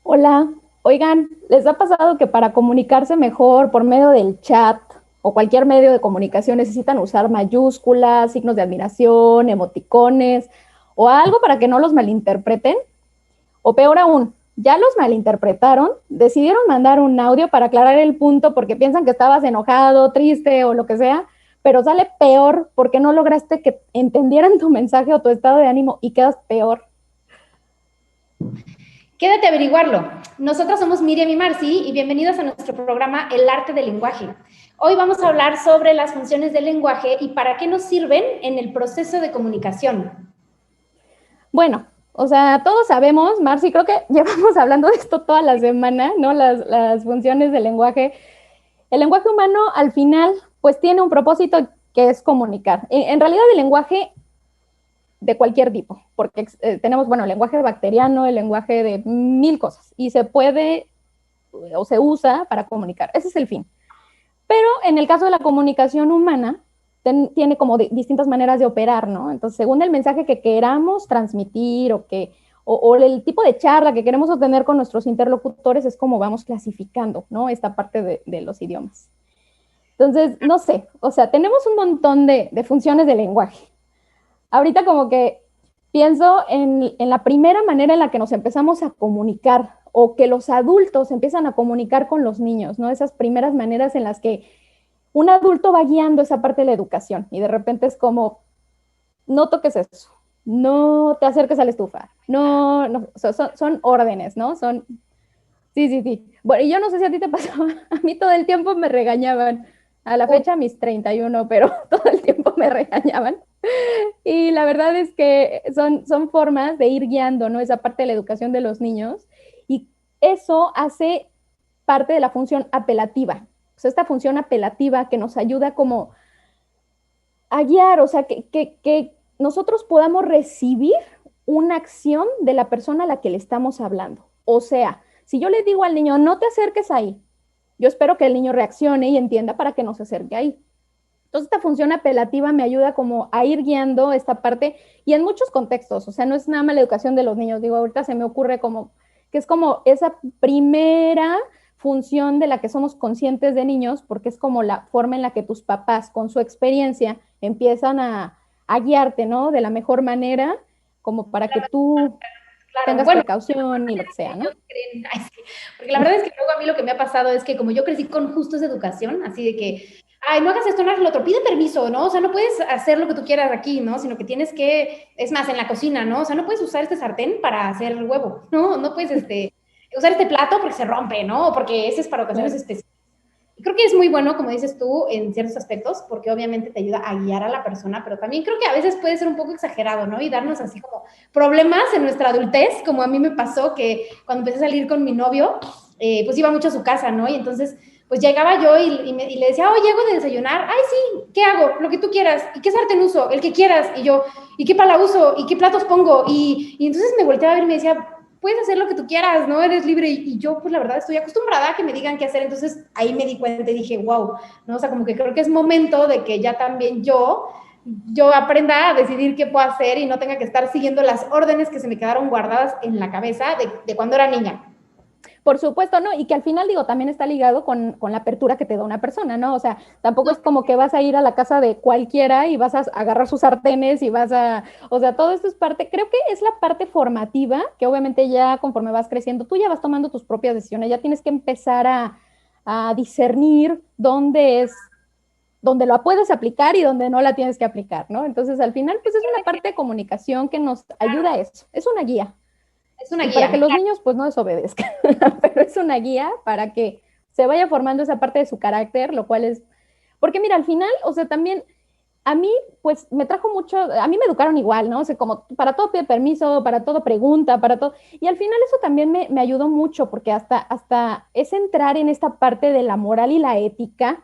Hola, oigan, ¿les ha pasado que para comunicarse mejor por medio del chat o cualquier medio de comunicación necesitan usar mayúsculas, signos de admiración, emoticones o algo para que no los malinterpreten? O peor aún, ya los malinterpretaron, decidieron mandar un audio para aclarar el punto porque piensan que estabas enojado, triste o lo que sea, pero sale peor porque no lograste que entendieran tu mensaje o tu estado de ánimo y quedas peor. Quédate a averiguarlo. Nosotros somos Miriam y Marci y bienvenidos a nuestro programa El Arte del Lenguaje. Hoy vamos a hablar sobre las funciones del lenguaje y para qué nos sirven en el proceso de comunicación. Bueno, o sea, todos sabemos, Marci, creo que llevamos hablando de esto toda la semana, ¿no? Las funciones del lenguaje. El lenguaje humano, al final, pues tiene un propósito que es comunicar. En realidad, el lenguaje de cualquier tipo, porque tenemos, bueno, el lenguaje bacteriano, el lenguaje de mil cosas, y se puede o se usa para comunicar. Ese es el fin. Pero en el caso de la comunicación humana, tiene como distintas maneras de operar, ¿no? Entonces, según el mensaje que queramos transmitir o el tipo de charla que queremos obtener con nuestros interlocutores es como vamos clasificando, ¿no? Esta parte de los idiomas. Entonces, no sé, o sea, tenemos un montón de funciones del lenguaje. Ahorita como que pienso en la primera manera en la que nos empezamos a comunicar o que los adultos empiezan a comunicar con los niños, ¿no? Esas primeras maneras en las que un adulto va guiando esa parte de la educación y de repente es como, no toques eso, no te acerques a la estufa, no son órdenes, ¿no? Sí. Bueno, y yo no sé si a ti te pasó, a mí todo el tiempo me regañaban, a la fecha mis 31, pero todo el tiempo me regañaban. Y la verdad es que son formas de ir guiando, ¿no? Esa parte de la educación de los niños. Y eso hace parte de la función apelativa. O sea, esta función apelativa que nos ayuda como a guiar, o sea, que nosotros podamos recibir una acción de la persona a la que le estamos hablando. O sea, si yo le digo al niño, no te acerques ahí, yo espero que el niño reaccione y entienda para que no se acerque ahí. Entonces, esta función apelativa me ayuda como a ir guiando esta parte y en muchos contextos, o sea, no es nada más la educación de los niños, digo, ahorita se me ocurre como que es como esa primera función de la que somos conscientes de niños, porque es como la forma en la que tus papás, con su experiencia, empiezan a guiarte, ¿no? De la mejor manera, como para que tú tengas precaución y lo que sea, ¿no? Ay, sí. Porque la verdad es que luego a mí lo que me ha pasado es que como yo crecí con justo esa educación, así de que, ay, no hagas esto, no hagas lo otro, pide permiso, ¿no? O sea, no puedes hacer lo que tú quieras aquí, ¿no? Sino que tienes que, es más, en la cocina, ¿no? O sea, no puedes usar este sartén para hacer el huevo, ¿no? No puedes usar este plato porque se rompe, ¿no? O porque ese es para ocasiones especiales. creo que es muy bueno, como dices tú, en ciertos aspectos, porque obviamente te ayuda a guiar a la persona, pero también creo que a veces puede ser un poco exagerado, ¿no? Y darnos así como problemas en nuestra adultez, como a mí me pasó que cuando empecé a salir con mi novio, pues iba mucho a su casa, ¿no? Y entonces, pues llegaba yo y le decía, oh, llego de desayunar, ay, sí, ¿qué hago? Lo que tú quieras. ¿Y qué sartén uso? El que quieras. Y yo, ¿y qué pala uso? ¿Y qué platos pongo? Y entonces me volteaba a ver y me decía, puedes hacer lo que tú quieras, ¿no? Eres libre. Y yo, pues la verdad, estoy acostumbrada a que me digan qué hacer. Entonces ahí me di cuenta y dije, wow, ¿no? O sea, como que creo que es momento de que ya también yo aprenda a decidir qué puedo hacer y no tenga que estar siguiendo las órdenes que se me quedaron guardadas en la cabeza de cuando era niña. Por supuesto, ¿no? Y que al final, digo, también está ligado con la apertura que te da una persona, ¿no? O sea, tampoco es como que vas a ir a la casa de cualquiera y vas a agarrar sus sartenes y vas a, o sea, todo esto es parte, creo que es la parte formativa, que obviamente ya conforme vas creciendo, tú ya vas tomando tus propias decisiones, ya tienes que empezar a discernir dónde es, donde la puedes aplicar y donde no la tienes que aplicar, ¿no? Entonces, al final, pues es una parte de comunicación que nos ayuda a eso, es una guía. Es una Y para que guía. los niños pues no desobedezcan, pero es una guía para que se vaya formando esa parte de su carácter, lo cual es, porque mira, al final, o sea, también a mí pues me trajo mucho, a mí me educaron igual, ¿no? O sea, como para todo pide permiso, para todo pregunta, para todo, y al final eso también me ayudó mucho, porque hasta es entrar en esta parte de la moral y la ética,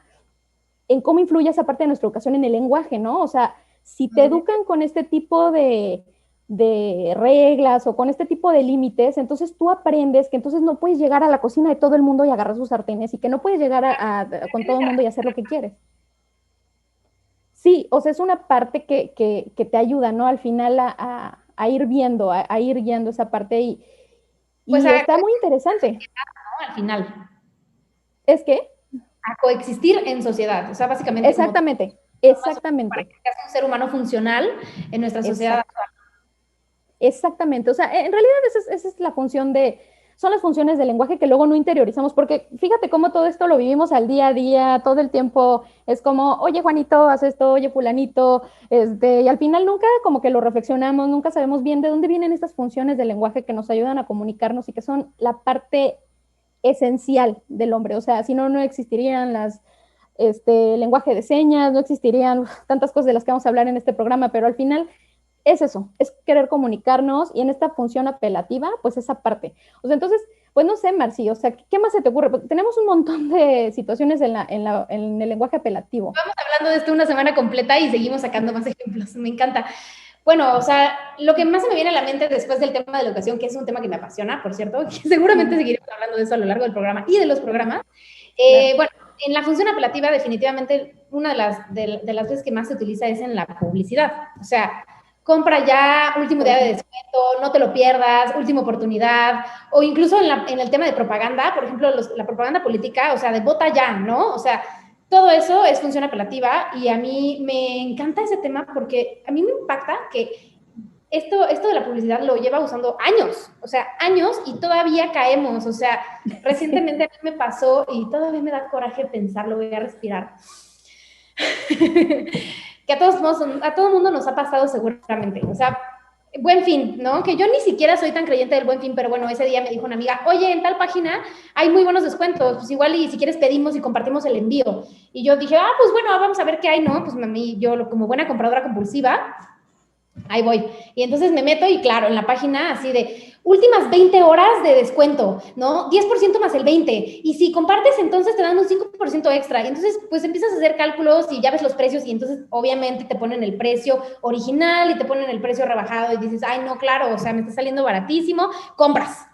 en cómo influye esa parte de nuestra educación en el lenguaje, ¿no? O sea, si te educan con este tipo de reglas o con este tipo de límites, entonces tú aprendes que entonces no puedes llegar a la cocina de todo el mundo y agarrar sus sartenes y que no puedes llegar con todo el mundo y hacer lo que quieres. Sí, o sea, es una parte que te ayuda, ¿no? Al final a ir viendo, a ir guiando esa parte Pues y está muy interesante. ¿no? Al final, ¿Es que? a coexistir en sociedad. O sea, básicamente como Exactamente, para exactamente, que seas un ser humano funcional en nuestra sociedad. exacto. Exactamente, o sea, en realidad esa es la función son las funciones del lenguaje que luego no interiorizamos, porque fíjate cómo todo esto lo vivimos al día a día, todo el tiempo es como, oye Juanito, haz esto, oye fulanito, y al final nunca como que lo reflexionamos, nunca sabemos bien de dónde vienen estas funciones del lenguaje que nos ayudan a comunicarnos y que son la parte esencial del hombre, o sea, si no, no existirían lenguaje de señas, no existirían tantas cosas de las que vamos a hablar en este programa, pero al final es eso, es querer comunicarnos y en esta función apelativa, pues esa parte. O sea, entonces, pues no sé, Marci, o sea, ¿qué más se te ocurre? Porque tenemos un montón de situaciones en el lenguaje apelativo. Vamos hablando de esto una semana completa y seguimos sacando más ejemplos. Me encanta. Bueno, o sea, lo que más se me viene a la mente después del tema de la educación, que es un tema que me apasiona, por cierto, que seguramente seguiremos hablando de eso a lo largo del programa y de los programas. Claro. Bueno, en la función apelativa, definitivamente, una de las veces que más se utiliza es en la publicidad. O sea, compra ya, último día de descuento, no te lo pierdas, última oportunidad, o incluso en el tema de propaganda, por ejemplo, la propaganda política, o sea, de vota ya, ¿no? O sea, todo eso es función apelativa y a mí me encanta ese tema porque a mí me impacta que esto de la publicidad lo lleva usando años, o sea, años y todavía caemos, o sea, recientemente a mí me pasó y todavía me da coraje pensarlo, voy a respirar. Que a todo mundo nos ha pasado seguramente, o sea, Buen Fin, ¿no? Que yo ni siquiera soy tan creyente del Buen Fin, pero bueno, ese día me dijo una amiga, oye, en tal página hay muy buenos descuentos, pues igual y si quieres pedimos y compartimos el envío. Y yo dije, pues bueno, vamos a ver qué hay, ¿no? Pues yo como buena compradora compulsiva, ahí voy. Y entonces me meto y claro, en la página así de últimas 20 horas de descuento, ¿no? 10% más el 20. Y si compartes, entonces te dan un 5% extra. Y entonces, pues empiezas a hacer cálculos y ya ves los precios y entonces obviamente te ponen el precio original y te ponen el precio rebajado y dices, ay, no, claro, o sea, me está saliendo baratísimo. Compras,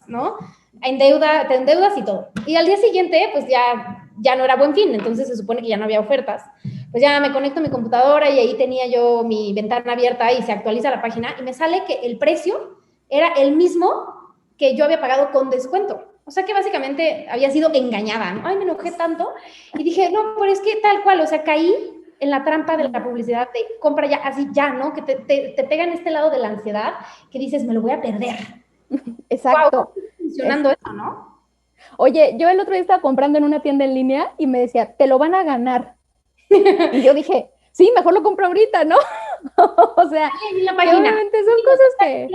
¿no? Te endeudas y todo. Y al día siguiente, pues ya no era Buen Fin, entonces se supone que ya no había ofertas. Pues ya me conecto a mi computadora y ahí tenía yo mi ventana abierta y se actualiza la página y me sale que el precio era el mismo que yo había pagado con descuento. O sea que básicamente había sido engañada, ¿no? Ay, me enojé tanto y dije, no, pero es que tal cual, o sea, caí en la trampa de la publicidad de compra ya, así ya, ¿no? Que te pega en este lado de la ansiedad que dices, me lo voy a perder. Exacto. Wow, funcionando eso, ¿no? Oye, yo el otro día estaba comprando en una tienda en línea y me decía, te lo van a ganar. Y yo dije, sí, mejor lo compro ahorita, ¿no? O sea, en la que página. obviamente son cosas que...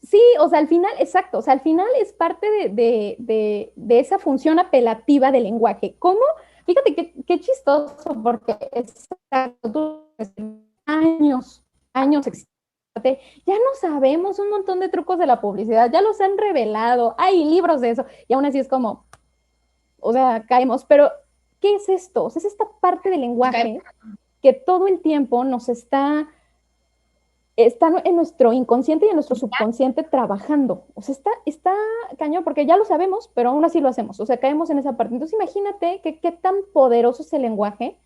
Sí, o sea, al final, exacto, o sea, al final es parte de esa función apelativa del lenguaje. ¿Cómo? Fíjate qué chistoso, porque exacto, años, años existe. Ya no sabemos un montón de trucos de la publicidad, ya los han revelado, hay libros de eso, y aún así es como, o sea, caemos. Pero, ¿qué es esto? O sea, es esta parte del lenguaje que todo el tiempo nos está en nuestro inconsciente y en nuestro subconsciente trabajando. O sea, está cañón, porque ya lo sabemos, pero aún así lo hacemos. O sea, caemos en esa parte. Entonces, imagínate qué tan poderoso es el lenguaje,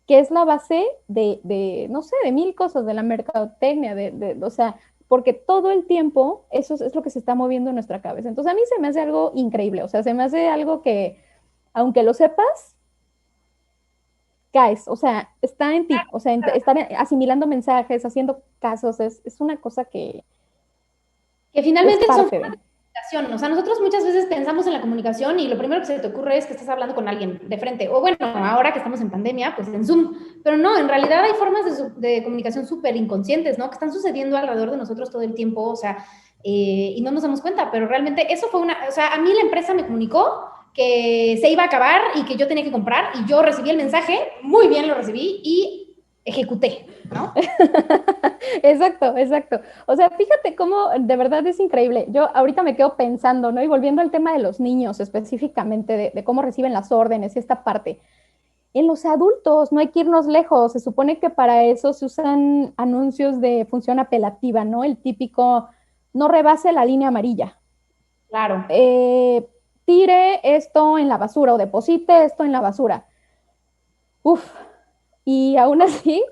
que es la base no sé, de mil cosas, de la mercadotecnia, o sea, porque todo el tiempo eso es lo que se está moviendo en nuestra cabeza. Entonces, a mí se me hace algo increíble. O sea, se me hace algo que, aunque lo sepas, caes, o sea, está en ti, o sea, estar asimilando mensajes, haciendo casos, es una cosa que Que es finalmente son parte formas de. de comunicación. O sea, nosotros muchas veces pensamos en la comunicación y lo primero que se te ocurre es que estás hablando con alguien de frente. O bueno, ahora que estamos en pandemia, pues en Zoom. Pero no, en realidad hay formas de comunicación súper inconscientes, ¿no? Que están sucediendo alrededor de nosotros todo el tiempo, o sea, y no nos damos cuenta. Pero realmente eso fue o sea, a mí la empresa me comunicó que se iba a acabar y que yo tenía que comprar y yo recibí el mensaje, muy bien lo recibí y ejecuté, ¿no? Exacto, exacto. O sea, fíjate cómo de verdad es increíble. Yo ahorita me quedo pensando, ¿no? Y volviendo al tema de los niños específicamente, de cómo reciben las órdenes y esta parte. En los adultos no hay que irnos lejos. Se supone que para eso se usan anuncios de función apelativa, ¿no? El típico, no rebase la línea amarilla. Claro. Eh, Tire esto en la basura o deposite esto en la basura. Uf, y aún así,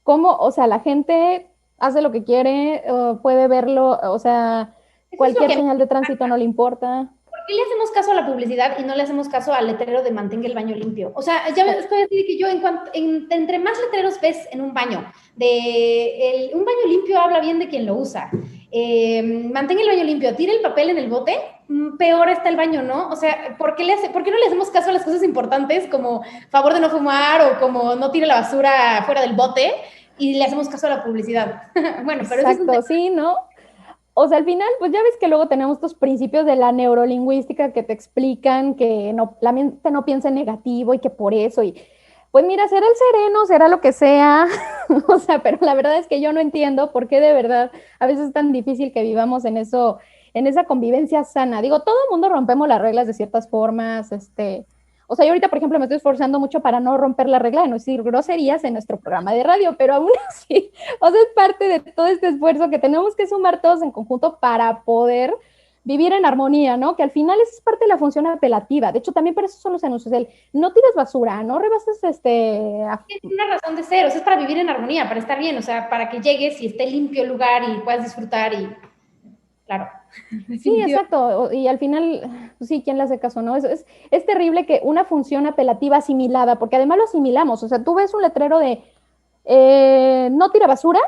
¿cómo? O sea, la gente hace lo que quiere, puede verlo, o sea, Eso es lo cualquier que señal de tránsito no le importa. ¿por qué le hacemos caso a la publicidad y no le hacemos caso al letrero de mantenga el baño limpio? O sea, ya Exacto. estoy así de que yo, entre más letreros ves en un baño, un baño limpio habla bien de quien lo usa. Mantenga el baño limpio, tira el papel en el bote, peor está el baño, ¿no? O sea, ¿por qué no le hacemos caso a las cosas importantes como favor de no fumar o como no tire la basura fuera del bote y le hacemos caso a la publicidad? Bueno, pero eso es un Exacto, sí, ¿no? O sea, al final, pues ya ves que luego tenemos estos principios de la neurolingüística que te explican que no, la mente no piensa en negativo y que por eso, y pues mira, será el sereno, será lo que sea, o sea, pero la verdad es que yo no entiendo por qué de verdad a veces es tan difícil que vivamos en eso, en esa convivencia sana. Digo, todo el mundo rompemos las reglas de ciertas formas, o sea, yo ahorita, por ejemplo, me estoy esforzando mucho para no romper la regla de no decir groserías en nuestro programa de radio, pero aún así, o sea, es parte de todo este esfuerzo que tenemos que sumar todos en conjunto para poder vivir en armonía, ¿no? Que al final es parte de la función apelativa. De hecho, también para eso son los anuncios. No tires basura, no rebases es una razón de ser, o sea, es para vivir en armonía, para estar bien, o sea, para que llegues y esté limpio el lugar y puedas disfrutar y, claro, Sí, definitivamente. exacto. Y al final, pues sí, ¿quién le hace caso, no? Es terrible que una función apelativa asimilada, porque además lo asimilamos. O sea, tú ves un letrero de no tira basura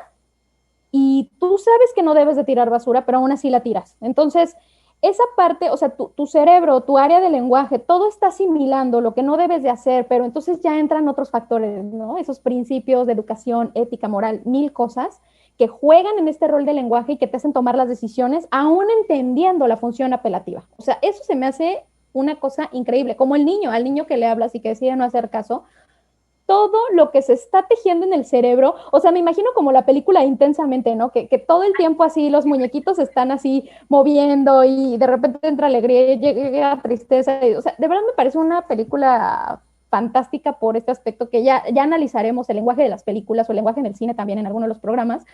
y tú sabes que no debes de tirar basura, pero aún así la tiras. Entonces, esa parte, o sea, tu cerebro, tu área de lenguaje, todo está asimilando lo que no debes de hacer, pero entonces ya entran otros factores, ¿no? Esos principios de educación, ética, moral, mil cosas que juegan en este rol de lenguaje y que te hacen tomar las decisiones, aún entendiendo la función apelativa. O sea, eso se me hace una cosa increíble, como el niño, al niño que le hablas y que decide no hacer caso, todo lo que se está tejiendo en el cerebro, o sea, me imagino como la película Intensamente, ¿no? Que todo el tiempo así los muñequitos están así moviendo y de repente entra alegría y llega tristeza, o sea, de verdad me parece una película fantástica por este aspecto que ya analizaremos el lenguaje de las películas o el lenguaje en el cine también en algunos de los programas,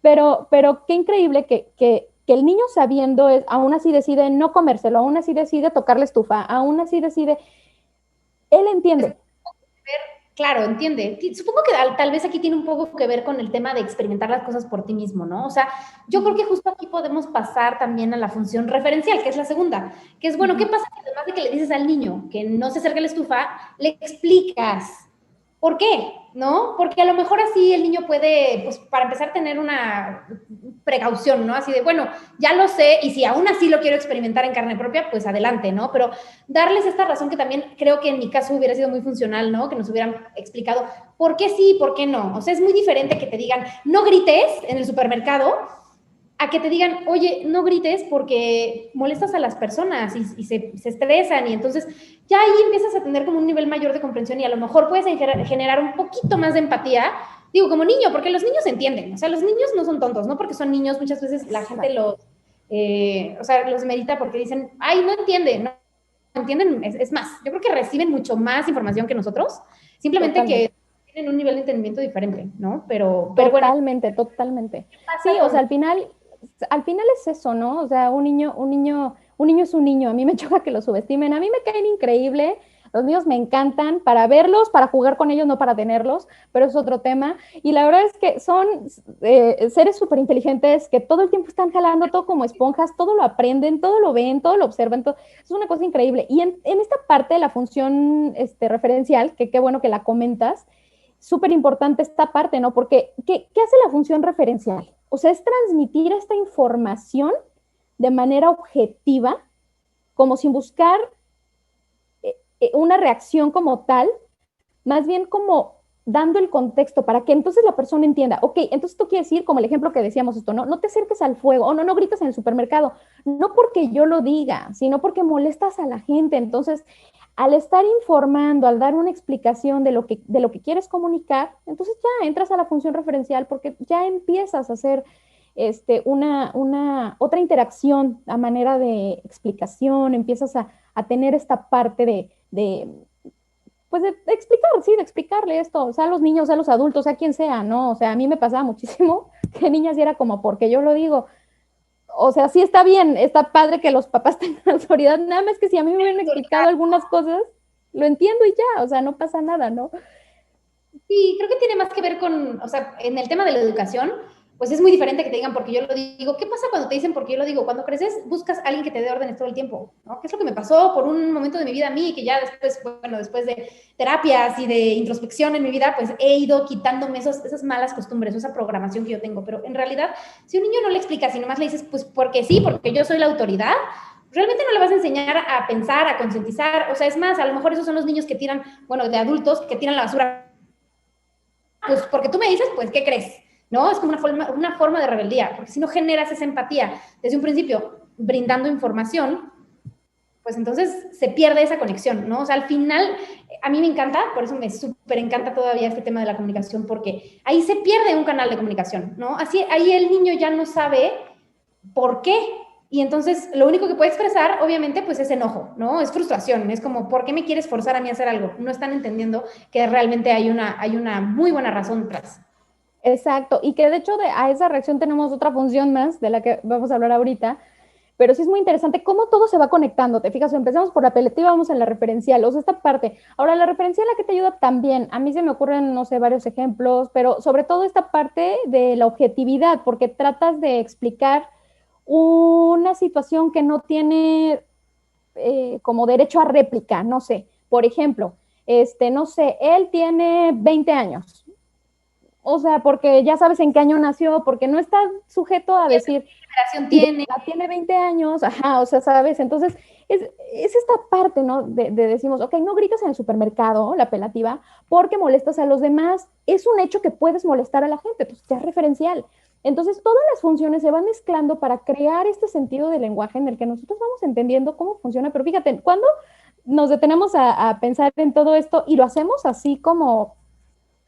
pero qué increíble que el niño sabiendo, aún así decide no comérselo, aún así decide tocar la estufa, aún así decide, él entiende. Claro, entiende. Supongo que tal vez aquí tiene un poco que ver con el tema de experimentar las cosas por ti mismo, ¿no? O sea, yo creo que justo aquí podemos pasar también a la función referencial, que es la segunda, que es, bueno, ¿qué pasa si además de que le dices al niño que no se acerque a la estufa, le explicas por qué, ¿no? Porque a lo mejor así el niño puede, pues, para empezar, tener una precaución, ¿no? Así de, bueno, ya lo sé, y si aún así lo quiero experimentar en carne propia, pues adelante, ¿no? Pero darles esta razón que también creo que en mi caso hubiera sido muy funcional, ¿no? Que nos hubieran explicado por qué sí, por qué no. O sea, es muy diferente que te digan, no grites en el supermercado, a que te digan, oye, no grites porque molestas a las personas y se estresan y entonces ya ahí empiezas a tener como un nivel mayor de comprensión y a lo mejor puedes generar un poquito más de empatía, digo, como niño, porque los niños entienden, o sea, los niños no son tontos, ¿no? Porque son niños, muchas veces la gente o sea, los medita porque dicen, ay, no entiende, no entienden, es más, yo creo que reciben mucho más información que nosotros, simplemente Totalmente. que tienen un nivel de entendimiento diferente, ¿no? Pero bueno, Totalmente, totalmente. ¿qué Sí, pasa o sea, con al final es eso, ¿no? O sea, un niño es un niño. A mí me choca que lo subestimen. A mí me caen increíble. Los niños me encantan para verlos, para jugar con ellos, no para tenerlos, pero es otro tema. Y la verdad es que son seres súper inteligentes que todo el tiempo están jalando todo como esponjas, todo lo aprenden, todo lo ven, todo lo observan. Todo. Es una cosa increíble. Y en esta parte de la función referencial, que qué bueno que la comentas, súper importante esta parte, ¿no? Porque, ¿qué hace la función referencial? O sea, es transmitir esta información de manera objetiva, como sin buscar una reacción como tal, más bien como dando el contexto para que entonces la persona entienda, ok, entonces tú quieres decir, como el ejemplo que decíamos esto, no, no te acerques al fuego, o no, no grites en el supermercado, no porque yo lo diga, sino porque molestas a la gente. Entonces, al estar informando, al dar una explicación de lo que quieres comunicar, entonces ya entras a la función referencial porque ya empiezas a hacer otra interacción a manera de explicación, empiezas a tener esta parte pues de explicar, sí, de explicarle esto, o sea, a los niños, a los adultos, a quien sea, ¿no? O sea, a mí me pasaba muchísimo que niñas y era como, porque yo lo digo, o sea, sí está bien, está padre que los papás tengan autoridad, nada más que si a mí me hubieran explicado algunas cosas, lo entiendo y ya, o sea, no pasa nada, ¿no? Sí, creo que tiene más que ver con, o sea, en el tema de la educación, pues es muy diferente que te digan porque yo lo digo. ¿Qué pasa cuando te dicen porque yo lo digo? Cuando creces, buscas a alguien que te dé órdenes todo el tiempo, ¿no? ¿Qué es lo que me pasó por un momento de mi vida a mí? Que ya después, bueno, después de terapias y de introspección en mi vida, pues he ido quitándome esas malas costumbres, esa programación que yo tengo. Pero en realidad, si un niño no le explica, si nomás le dices, pues porque sí, porque yo soy la autoridad, realmente no le vas a enseñar a pensar, a concientizar. O sea, es más, a lo mejor esos son los niños que tiran, bueno, de adultos, que tiran la basura pues porque tú me dices, pues, ¿qué crees? ¿No? Es como una forma de rebeldía, porque si no generas esa empatía desde un principio brindando información, pues entonces se pierde esa conexión, ¿no? O sea, al final, a mí me encanta, por eso me súper encanta todavía este tema de la comunicación, porque ahí se pierde un canal de comunicación, ¿no? Así, ahí el niño ya no sabe por qué. Y entonces lo único que puede expresar, obviamente, pues es enojo, ¿no? Es frustración, es como, ¿por qué me quieres forzar a mí a hacer algo? No están entendiendo que realmente hay una muy buena razón detrás. Exacto, y que de hecho a esa reacción tenemos otra función más de la que vamos a hablar ahorita, pero sí es muy interesante cómo todo se va conectando. Te fijas, empezamos por la apelativa, vamos a la referencial, o sea, esta parte. Ahora, la referencial, la que te ayuda también, a mí se me ocurren, no sé, varios ejemplos, pero sobre todo esta parte de la objetividad, porque tratas de explicar una situación que no tiene como derecho a réplica, no sé. Por ejemplo, no sé, él tiene 20 años, o sea, porque ya sabes en qué año nació, porque no está sujeto a decir, ¿Qué generación tiene? tiene 20 años, ajá, o sea, sabes, entonces es esta parte, ¿no? De decimos, ok, no gritas en el supermercado, la apelativa, porque molestas a los demás, es un hecho que puedes molestar a la gente, pues ya es referencial. Entonces, todas las funciones se van mezclando para crear este sentido de lenguaje en el que nosotros vamos entendiendo cómo funciona, pero fíjate, cuando nos detenemos a pensar en todo esto y lo hacemos así como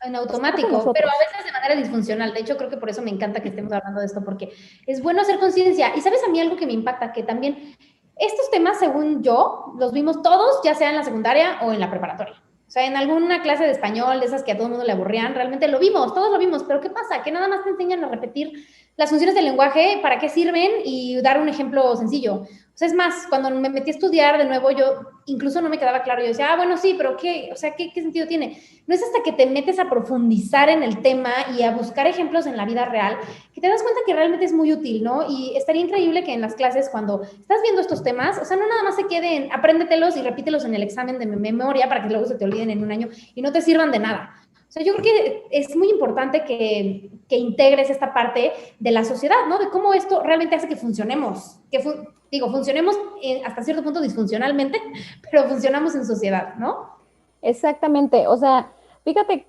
En está con automático, pero a nosotros. veces de manera disfuncional. De hecho, creo que por eso me encanta que estemos hablando de esto, porque es bueno hacer conciencia. Y sabes a mí algo que me impacta, que también estos temas, según yo, los vimos todos, ya sea en la secundaria o en la preparatoria. O sea, en alguna clase de español, de esas que a todo el mundo le aburrían, realmente lo vimos, todos lo vimos, pero ¿qué pasa? Que nada más te enseñan a repetir las funciones del lenguaje, para qué sirven y dar un ejemplo sencillo. O sea, es más, cuando me metí a estudiar de nuevo, yo incluso no me quedaba claro. Yo decía, bueno, sí, pero ¿qué? O sea, ¿qué sentido tiene? No es hasta que te metes a profundizar en el tema y a buscar ejemplos en la vida real que te das cuenta que realmente es muy útil, ¿no? Y estaría increíble que en las clases, cuando estás viendo estos temas, o sea, no nada más se queden, apréndetelos y repítelos en el examen de memoria para que luego se te olviden en un año y no te sirvan de nada. O sea, yo creo que es muy importante que integres esta parte de la sociedad, ¿no? De cómo esto realmente hace que funcionemos, funcionemos hasta cierto punto disfuncionalmente, pero funcionamos en sociedad, ¿no? Exactamente, o sea, fíjate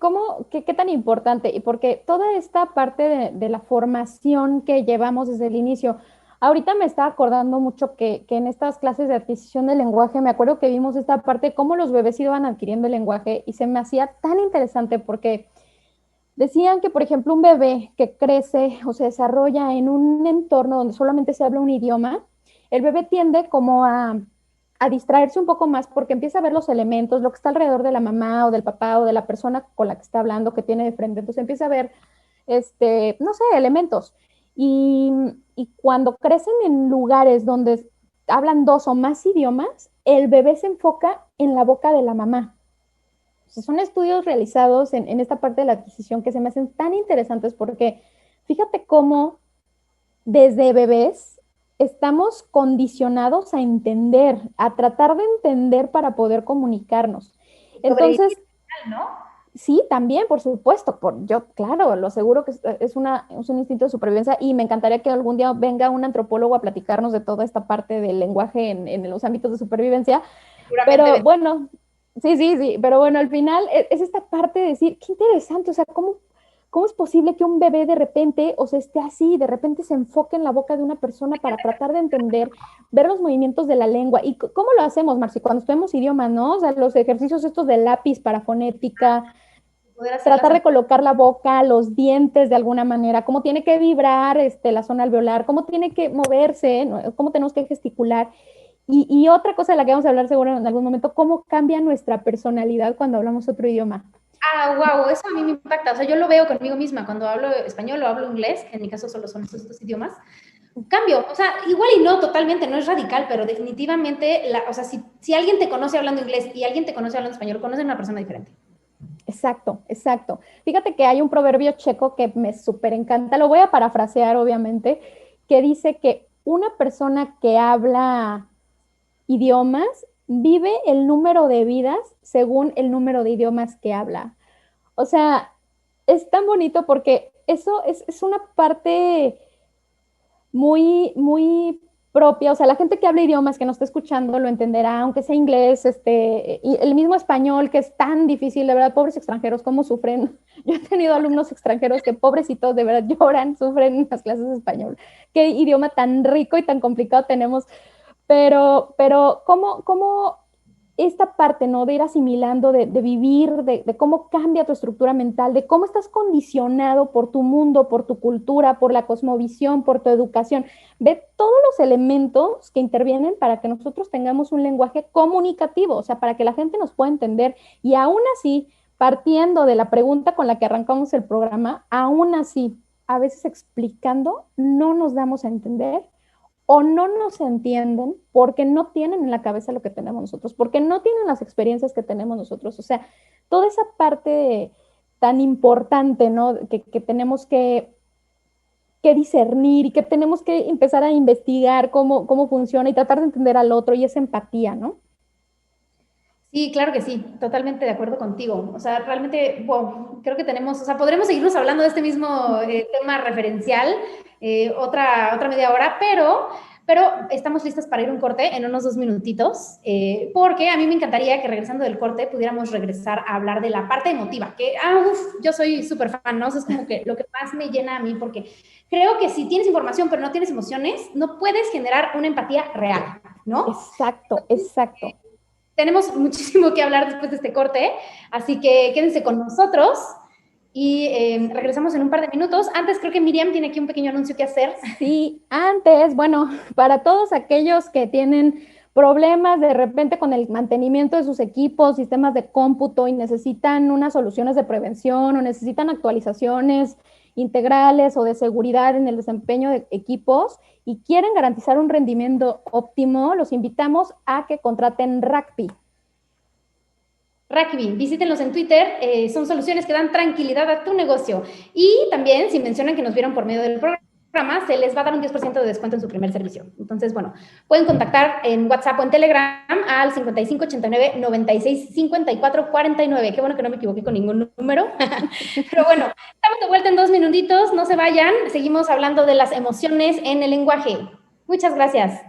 qué tan importante, y porque toda esta parte de la formación que llevamos desde el inicio, ahorita me estaba acordando mucho que en estas clases de adquisición del lenguaje, me acuerdo que vimos esta parte de cómo los bebés iban adquiriendo el lenguaje y se me hacía tan interesante porque decían que, por ejemplo, un bebé que crece o se desarrolla en un entorno donde solamente se habla un idioma, el bebé tiende como a distraerse un poco más porque empieza a ver los elementos, lo que está alrededor de la mamá o del papá o de la persona con la que está hablando, que tiene de frente. Entonces empieza a ver, no sé, elementos. Y, y cuando crecen en lugares donde hablan dos o más idiomas, el bebé se enfoca en la boca de la mamá. Son estudios realizados en esta parte de la adquisición que se me hacen tan interesantes porque fíjate cómo desde bebés estamos condicionados a entender, a tratar de entender para poder comunicarnos. Entonces, ¿no? sí, también, por supuesto, yo, claro, lo aseguro que es un instinto de supervivencia y me encantaría que algún día venga un antropólogo a platicarnos de toda esta parte del lenguaje en los ámbitos de supervivencia. Pero Seguramente. bueno, sí, pero bueno, al final es esta parte de decir, qué interesante, o sea, ¿cómo es posible que un bebé de repente, o sea, esté así, de repente se enfoque en la boca de una persona para tratar de entender, ver los movimientos de la lengua? ¿Y cómo lo hacemos, Marci? Cuando estudiamos idiomas, ¿no? O sea, los ejercicios estos de lápiz para fonética, Poder hacer tratar de colocar la boca, los dientes de alguna manera, cómo tiene que vibrar la zona alveolar, cómo tiene que moverse, ¿no? Cómo tenemos que gesticular. Y otra cosa de la que vamos a hablar seguro en algún momento, cómo cambia nuestra personalidad cuando hablamos otro idioma. Ah, wow, eso a mí me impacta. O sea, yo lo veo conmigo misma cuando hablo español o hablo inglés, que en mi caso solo son estos dos idiomas. Cambio, o sea, igual y no totalmente, no es radical, pero definitivamente, o sea, si alguien te conoce hablando inglés y alguien te conoce hablando español, conocen a una persona diferente. Exacto, exacto. Fíjate que hay un proverbio checo que me súper encanta, lo voy a parafrasear obviamente, que dice que una persona que habla idiomas vive el número de vidas según el número de idiomas que habla. O sea, es tan bonito porque eso es una parte muy propia. O sea, la gente que habla idiomas, que nos está escuchando, lo entenderá, aunque sea inglés, y el mismo español, que es tan difícil, de verdad, pobres extranjeros, cómo sufren. Yo he tenido alumnos extranjeros que, pobrecitos, de verdad, lloran, sufren en las clases de español. Qué idioma tan rico y tan complicado tenemos. Pero ¿cómo esta parte, ¿no? De ir asimilando, de vivir, de cómo cambia tu estructura mental, de cómo estás condicionado por tu mundo, por tu cultura, por la cosmovisión, por tu educación. Ve todos los elementos que intervienen para que nosotros tengamos un lenguaje comunicativo, o sea, para que la gente nos pueda entender. Y aún así, partiendo de la pregunta con la que arrancamos el programa, aún así, a veces explicando, no nos damos a entender o no nos entienden porque no tienen en la cabeza lo que tenemos nosotros, porque no tienen las experiencias que tenemos nosotros. O sea, toda esa parte tan importante, ¿no? Que tenemos que discernir y que tenemos que empezar a investigar cómo funciona y tratar de entender al otro y esa empatía, ¿no? Sí, claro que sí, totalmente de acuerdo contigo. O sea, realmente, wow, creo que tenemos, o sea, podremos seguirnos hablando de este mismo tema referencial otra media hora, pero estamos listas para ir a un corte en unos 2 minutitos, porque a mí me encantaría que regresando del corte pudiéramos regresar a hablar de la parte emotiva, que, yo soy súper fan, ¿no? O sea, es como que lo que más me llena a mí, porque creo que si tienes información pero no tienes emociones, no puedes generar una empatía real, ¿no? Exacto, exacto. Tenemos muchísimo que hablar después de este corte, así que quédense con nosotros y regresamos en un par de minutos. Antes creo que Miriam tiene aquí un pequeño anuncio que hacer. Sí, antes, bueno, para todos aquellos que tienen problemas de repente con el mantenimiento de sus equipos, sistemas de cómputo y necesitan unas soluciones de prevención o necesitan actualizaciones integrales o de seguridad en el desempeño de equipos y quieren garantizar un rendimiento óptimo, los invitamos a que contraten Racpi. Rugby, visítenlos en Twitter, son soluciones que dan tranquilidad a tu negocio. Y también, si mencionan que nos vieron por medio del programa, se les va a dar un 10% de descuento en su primer servicio. Entonces, bueno, pueden contactar en WhatsApp o en Telegram al 5589 96 54 49. Qué bueno que no me equivoqué con ningún número. Pero bueno, estamos de vuelta en 2 minutitos, no se vayan, seguimos hablando de las emociones en el lenguaje. Muchas gracias.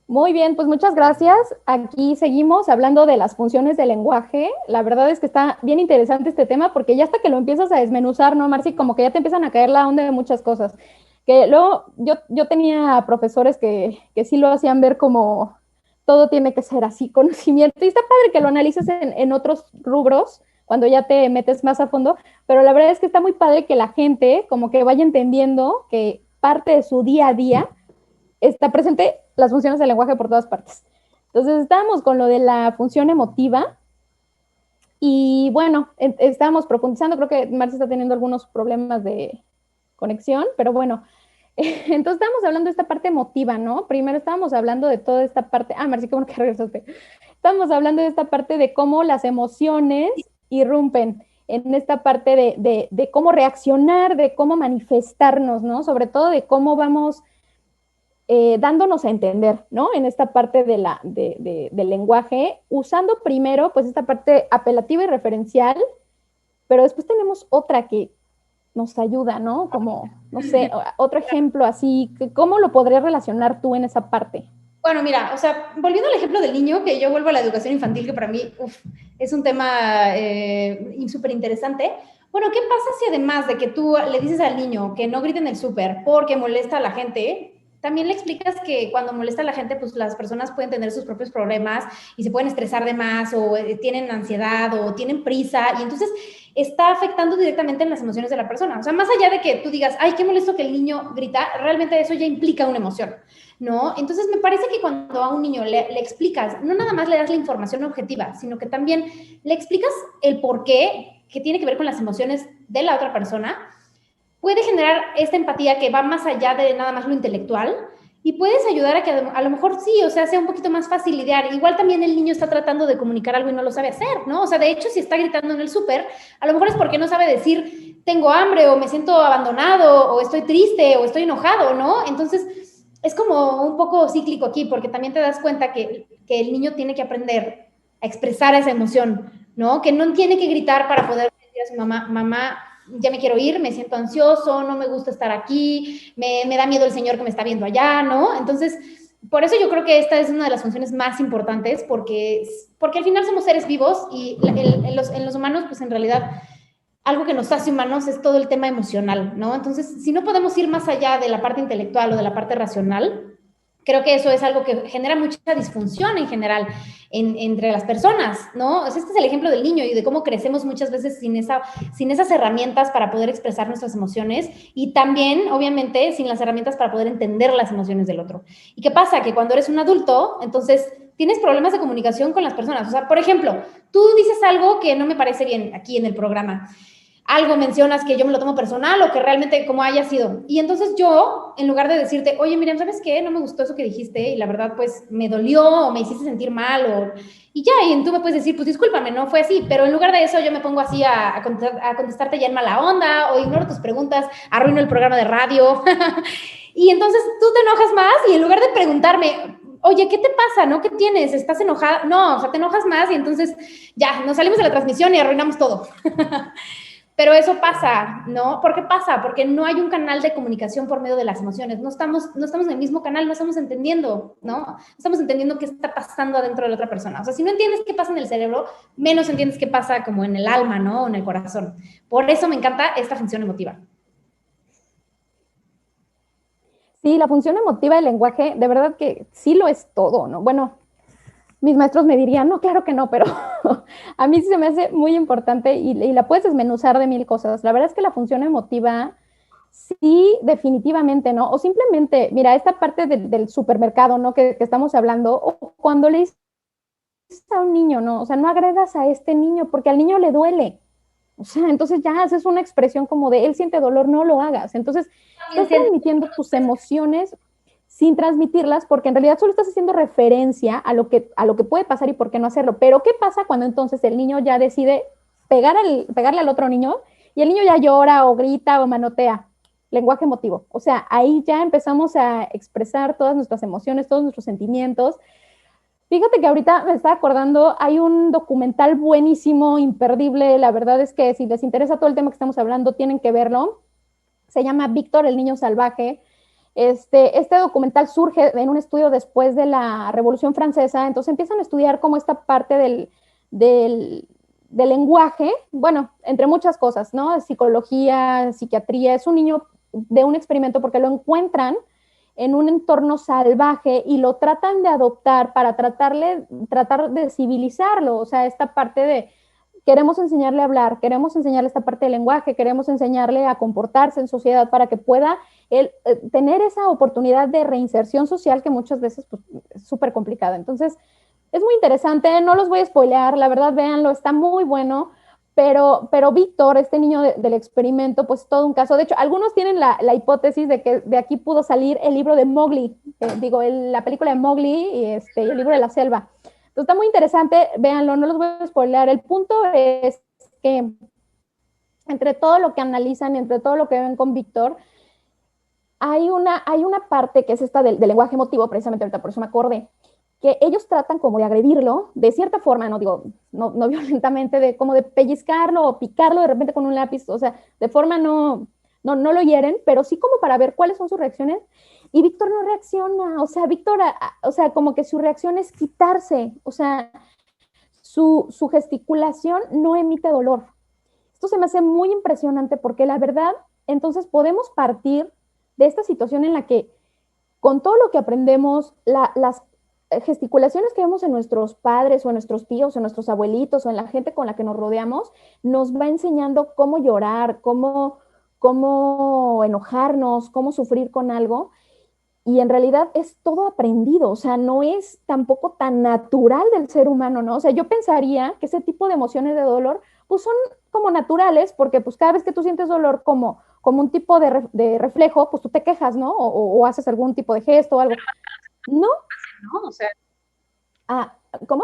Muy bien, pues muchas gracias. Aquí seguimos hablando de las funciones del lenguaje. La verdad es que está bien interesante este tema porque ya hasta que lo empiezas a desmenuzar, ¿no, Marci? Como que ya te empiezan a caer la onda de muchas cosas. Que luego yo tenía profesores que sí lo hacían ver como todo tiene que ser así, conocimiento. Y está padre que lo analices en otros rubros cuando ya te metes más a fondo, pero la verdad es que está muy padre que la gente como que vaya entendiendo que parte de su día a día está presente las funciones del lenguaje por todas partes. Entonces, estábamos con lo de la función emotiva y bueno, estábamos profundizando, creo que Marci está teniendo algunos problemas de conexión, pero bueno, entonces estábamos hablando de esta parte emotiva, ¿no? Primero estábamos hablando de toda esta parte, Marci, qué bueno que regresaste. Estábamos hablando de esta parte de cómo las emociones irrumpen en esta parte de cómo reaccionar, de cómo manifestarnos, ¿no? Sobre todo de cómo vamos dándonos a entender, ¿no? En esta parte del lenguaje, usando primero, pues, esta parte apelativa y referencial, pero después tenemos otra que nos ayuda, ¿no? Como, no sé, otro ejemplo así, ¿cómo lo podrías relacionar tú en esa parte? Bueno, mira, o sea, volviendo al ejemplo del niño, que yo vuelvo a la educación infantil, que para mí es un tema súper interesante. Bueno, ¿qué pasa si además de que tú le dices al niño que no grite en el súper porque molesta a la gente, también le explicas que cuando molesta a la gente, pues las personas pueden tener sus propios problemas y se pueden estresar de más o tienen ansiedad o tienen prisa y entonces está afectando directamente en las emociones de la persona? O sea, más allá de que tú digas, ay, qué molesto que el niño grita, realmente eso ya implica una emoción, ¿no? Entonces me parece que cuando a un niño le explicas, no nada más le das la información objetiva, sino que también le explicas el por qué, que tiene que ver con las emociones de la otra persona, puede generar esta empatía que va más allá de nada más lo intelectual y puedes ayudar a que a lo mejor sí, o sea, sea un poquito más fácil lidiar. Igual también el niño está tratando de comunicar algo y no lo sabe hacer, ¿no? O sea, de hecho, si está gritando en el súper, a lo mejor es porque no sabe decir tengo hambre o me siento abandonado o estoy triste o estoy enojado, ¿no? Entonces, es como un poco cíclico aquí porque también te das cuenta que el niño tiene que aprender a expresar esa emoción, ¿no? Que no tiene que gritar para poder decir a su mamá, mamá, ya me quiero ir, me siento ansioso, no me gusta estar aquí, me da miedo el señor que me está viendo allá, ¿no? Entonces, por eso yo creo que esta es una de las funciones más importantes, porque al final somos seres vivos y en los humanos, pues en realidad, algo que nos hace humanos es todo el tema emocional, ¿no? Entonces, si no podemos ir más allá de la parte intelectual o de la parte racional, creo que eso es algo que genera mucha disfunción en general entre las personas, ¿no? Este es el ejemplo del niño y de cómo crecemos muchas veces sin esas herramientas para poder expresar nuestras emociones y también, obviamente, sin las herramientas para poder entender las emociones del otro. ¿Y qué pasa? Que cuando eres un adulto, entonces tienes problemas de comunicación con las personas. O sea, por ejemplo, tú dices algo que no me parece bien aquí en el programa, algo mencionas que yo me lo tomo personal o que realmente como haya sido. Y entonces yo, en lugar de decirte, oye, Miriam, ¿sabes qué? No me gustó eso que dijiste y la verdad, pues, me dolió o me hiciste sentir mal o... Y ya, y tú me puedes decir, pues, discúlpame, no fue así. Pero en lugar de eso, yo me pongo así a contestarte ya en mala onda o ignoro tus preguntas, arruino el programa de radio. Y entonces tú te enojas más y en lugar de preguntarme, oye, ¿qué te pasa? ¿No? ¿Qué tienes? ¿Estás enojada? No, o sea, te enojas más y entonces ya, nos salimos de la transmisión y arruinamos todo. Pero eso pasa, ¿no? ¿Por qué pasa? Porque no hay un canal de comunicación por medio de las emociones. No estamos en el mismo canal, no estamos entendiendo, ¿no? No estamos entendiendo qué está pasando adentro de la otra persona. O sea, si no entiendes qué pasa en el cerebro, menos entiendes qué pasa como en el alma, ¿no? O en el corazón. Por eso me encanta esta función emotiva. Sí, la función emotiva del lenguaje, de verdad que sí lo es todo, ¿no? Bueno, mis maestros me dirían, no, claro que no, pero a mí sí se me hace muy importante y la puedes desmenuzar de mil cosas. La verdad es que la función emotiva, sí, definitivamente, ¿no? O simplemente, mira, esta parte del supermercado, ¿no? Que estamos hablando, o cuando le dices a un niño, ¿no? O sea, no agredas a este niño porque al niño le duele. O sea, entonces ya haces una expresión como de él siente dolor, no lo hagas. Entonces, estás transmitiendo tus emociones sin transmitirlas, porque en realidad solo estás haciendo referencia a lo que puede pasar y por qué no hacerlo. Pero, ¿qué pasa cuando entonces el niño ya decide pegarle al otro niño y el niño ya llora o grita o manotea? Lenguaje emotivo. O sea, ahí ya empezamos a expresar todas nuestras emociones, todos nuestros sentimientos. Fíjate que ahorita me estaba acordando, hay un documental buenísimo, imperdible, la verdad es que si les interesa todo el tema que estamos hablando, tienen que verlo. Se llama Víctor, el niño salvaje. Este documental surge en un estudio después de la Revolución Francesa, entonces empiezan a estudiar cómo esta parte del lenguaje, bueno, entre muchas cosas, ¿no? Psicología, psiquiatría, es un niño de un experimento porque lo encuentran en un entorno salvaje y lo tratan de adoptar para tratar de civilizarlo, o sea, esta parte de queremos enseñarle a hablar, queremos enseñarle esta parte del lenguaje, queremos enseñarle a comportarse en sociedad para que pueda él tener esa oportunidad de reinserción social que muchas veces pues, es súper complicada. Entonces, es muy interesante, no los voy a spoilear, la verdad, véanlo, está muy bueno, pero Víctor, este niño del experimento, pues todo un caso. De hecho, algunos tienen la hipótesis de que de aquí pudo salir el libro de Mowgli, la película de Mowgli y el libro de la selva. Entonces está muy interesante, véanlo, no los voy a spoilear. El punto es que entre todo lo que analizan, entre todo lo que ven con Víctor, hay una parte que es esta del lenguaje emotivo, precisamente ahorita por eso me acordé, que ellos tratan como de agredirlo, de cierta forma, no digo, no violentamente, como de pellizcarlo o picarlo de repente con un lápiz, o sea, de forma no lo hieren, pero sí como para ver cuáles son sus reacciones. Y Víctor no reacciona, o sea, Víctor, o sea, como que su reacción es quitarse, o sea, su gesticulación no emite dolor. Esto se me hace muy impresionante porque la verdad, entonces podemos partir de esta situación en la que con todo lo que aprendemos, las gesticulaciones que vemos en nuestros padres o en nuestros tíos o en nuestros abuelitos o en la gente con la que nos rodeamos, nos va enseñando cómo llorar, cómo enojarnos, cómo sufrir con algo. Y en realidad es todo aprendido, o sea, no es tampoco tan natural del ser humano, ¿no? O sea, yo pensaría que ese tipo de emociones de dolor, pues son como naturales, porque pues cada vez que tú sientes dolor como un tipo de reflejo, pues tú te quejas, ¿no? O haces algún tipo de gesto o algo. No. ¿No? O sea, Ah, ¿cómo?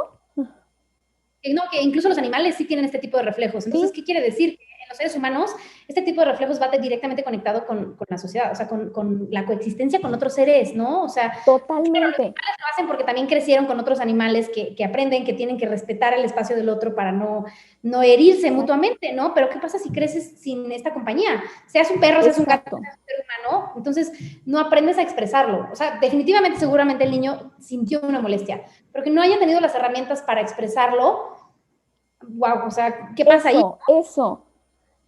no, que incluso los animales sí tienen este tipo de reflejos. Entonces, ¿qué quiere decir? Que en los seres humanos, este tipo de reflejos va directamente conectado con la sociedad, o sea, con la coexistencia con otros seres, ¿no? O sea, totalmente. Los animales lo hacen porque también crecieron con otros animales que aprenden que tienen que respetar el espacio del otro para no herirse mutuamente, ¿no? Pero ¿qué pasa si creces sin esta compañía? Seas un perro, seas un gato, seas un ser humano, entonces no aprendes a expresarlo. O sea, definitivamente, seguramente el niño sintió una molestia, pero que no haya tenido las herramientas para expresarlo. Wow, o sea, ¿qué pasa ahí? Eso.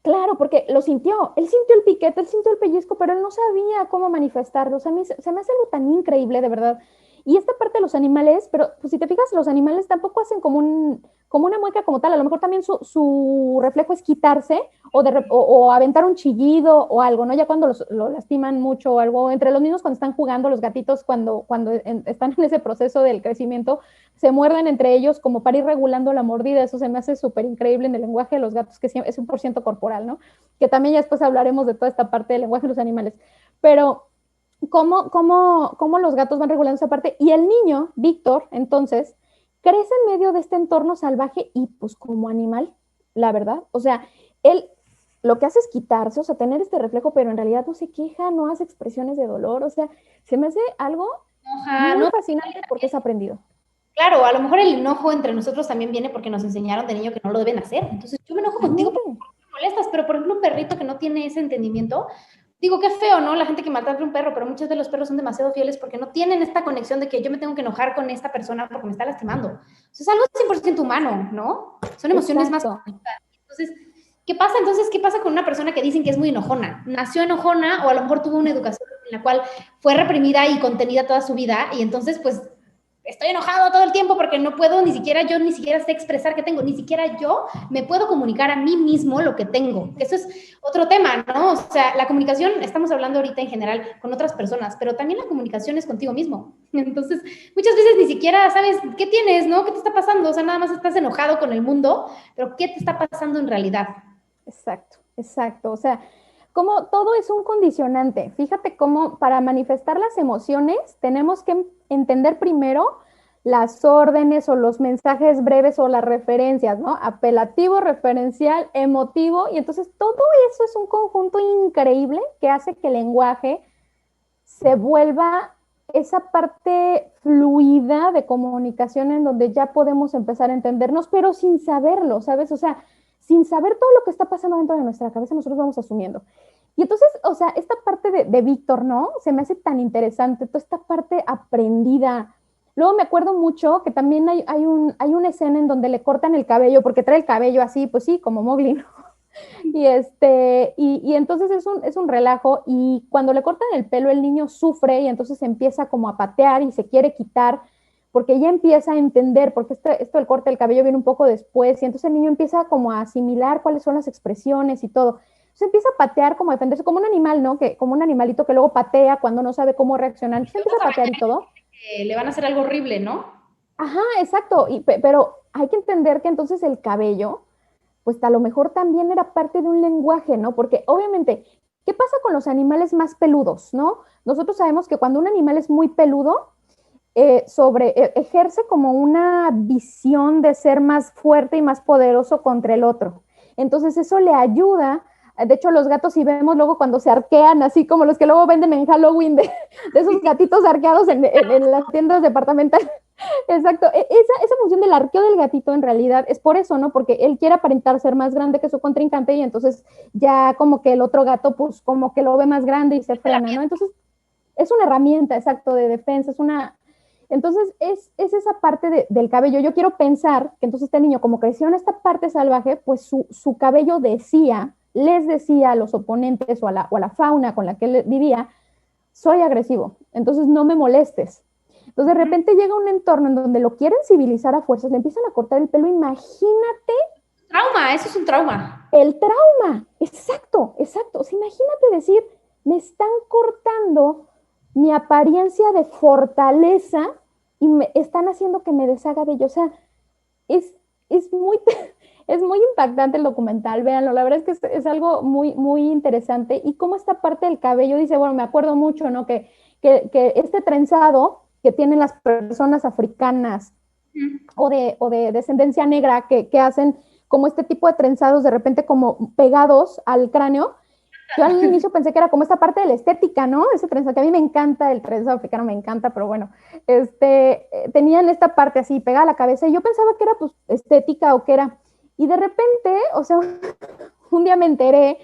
Claro, porque lo sintió, él sintió el piquete, él sintió el pellizco, pero él no sabía cómo manifestarlo. O sea, a mí se me hace algo tan increíble, de verdad. Y esta parte de los animales, pero pues, si te fijas, los animales tampoco hacen como una mueca como tal. A lo mejor también su reflejo es quitarse o aventar un chillido o algo, ¿no? Ya cuando lo lastiman mucho o algo. Entre los niños cuando están jugando, los gatitos cuando están en ese proceso del crecimiento, se muerden entre ellos como para ir regulando la mordida. Eso se me hace súper increíble en el lenguaje de los gatos, que es 100% corporal, ¿no? Que también ya después hablaremos de toda esta parte del lenguaje de los animales. Pero cómo los gatos van regulando esa parte. Y el niño, Víctor, entonces, crece en medio de este entorno salvaje y pues como animal, la verdad. O sea, él lo que hace es quitarse, o sea, tener este reflejo, pero en realidad no se queja, no hace expresiones de dolor. O sea, se me hace algo Ajá, muy no, fascinante porque es aprendido. claro, a lo mejor el enojo entre nosotros también viene porque nos enseñaron de niño que no lo deben hacer. Entonces, yo me enojo contigo Totalmente. porque me molestas, pero por ejemplo, un perrito que no tiene ese entendimiento, digo, qué feo, ¿no? La gente que maltrata a un perro, pero muchos de los perros son demasiado fieles porque no tienen esta conexión de que yo me tengo que enojar con esta persona porque me está lastimando. O sea, es algo 100% humano, ¿no? Son emociones más Exacto. profundas. Entonces, ¿qué pasa entonces? ¿Qué pasa con una persona que dicen que es muy enojona? Nació enojona o a lo mejor tuvo una educación en la cual fue reprimida y contenida toda su vida y entonces, pues, estoy enojado todo el tiempo porque no puedo ni siquiera sé expresar qué tengo, ni siquiera yo me puedo comunicar a mí mismo lo que tengo. Eso es otro tema, ¿no? O sea, la comunicación, estamos hablando ahorita en general con otras personas, pero también la comunicación es contigo mismo. Entonces, muchas veces ni siquiera sabes qué tienes, ¿no? ¿Qué te está pasando? O sea, nada más estás enojado con el mundo, pero ¿qué te está pasando en realidad? Exacto, exacto. O sea, como todo es un condicionante. Fíjate cómo para manifestar las emociones tenemos que entender primero las órdenes o los mensajes breves o las referencias, ¿no? Apelativo, referencial, emotivo. Y entonces todo eso es un conjunto increíble que hace que el lenguaje se vuelva esa parte fluida de comunicación en donde ya podemos empezar a entendernos, pero sin saberlo, ¿sabes? O sea, sin saber todo lo que está pasando dentro de nuestra cabeza, nosotros vamos asumiendo. Y entonces, o sea, esta parte de Víctor, ¿no? Se me hace tan interesante, toda esta parte aprendida. Luego me acuerdo mucho que también hay una escena en donde le cortan el cabello, porque trae el cabello así, pues sí, como Mowgli, ¿no? Y entonces es un relajo y cuando le cortan el pelo el niño sufre y entonces empieza como a patear y se quiere quitar porque ya empieza a entender, porque esto del corte del cabello viene un poco después y entonces el niño empieza como a asimilar cuáles son las expresiones y todo. Entonces empieza a patear como a defenderse como un animal, ¿no? Como un animalito que luego patea cuando no sabe cómo reaccionar. Entonces empieza a patear y todo. Le van a hacer algo horrible, ¿no? Ajá, exacto. Pero hay que entender que entonces el cabello pues a lo mejor también era parte de un lenguaje, ¿no? Porque obviamente, ¿qué pasa con los animales más peludos, ¿no? Nosotros sabemos que cuando un animal es muy peludo, ejerce como una visión de ser más fuerte y más poderoso contra el otro. Entonces eso le ayuda. De hecho, los gatos, si vemos luego cuando se arquean, así como los que luego venden en Halloween, de esos gatitos arqueados en las tiendas departamentales. Exacto, esa función del arqueo del gatito en realidad es por eso, ¿no? Porque él quiere aparentar ser más grande que su contrincante y entonces ya como que el otro gato pues como que lo ve más grande y se frena, ¿no? Entonces es una herramienta, exacto, de defensa, es una... Entonces es esa parte del cabello. Yo quiero pensar que entonces este niño como creció en esta parte salvaje, pues su cabello les decía a los oponentes o a la fauna con la que él vivía, soy agresivo, entonces no me molestes. Entonces de repente llega un entorno en donde lo quieren civilizar a fuerzas, le empiezan a cortar el pelo, imagínate. Trauma, eso es un trauma. El trauma, exacto, exacto. O sea, imagínate decir, me están cortando mi apariencia de fortaleza y me están haciendo que me deshaga de ello. O sea, es, es muy, es muy impactante el documental, véanlo, la verdad es que es algo muy, muy interesante. Y como esta parte del cabello dice, bueno, me acuerdo mucho, ¿no? Que este trenzado que tienen las personas africanas o de descendencia negra que hacen como este tipo de trenzados de repente como pegados al cráneo. Yo al inicio pensé que era como esta parte de la estética, ¿no? Ese trenzado, que a mí me encanta, el trenzado africano me encanta, pero bueno, tenían esta parte así pegada a la cabeza y yo pensaba que era pues estética o que era. Y de repente, o sea, un día me enteré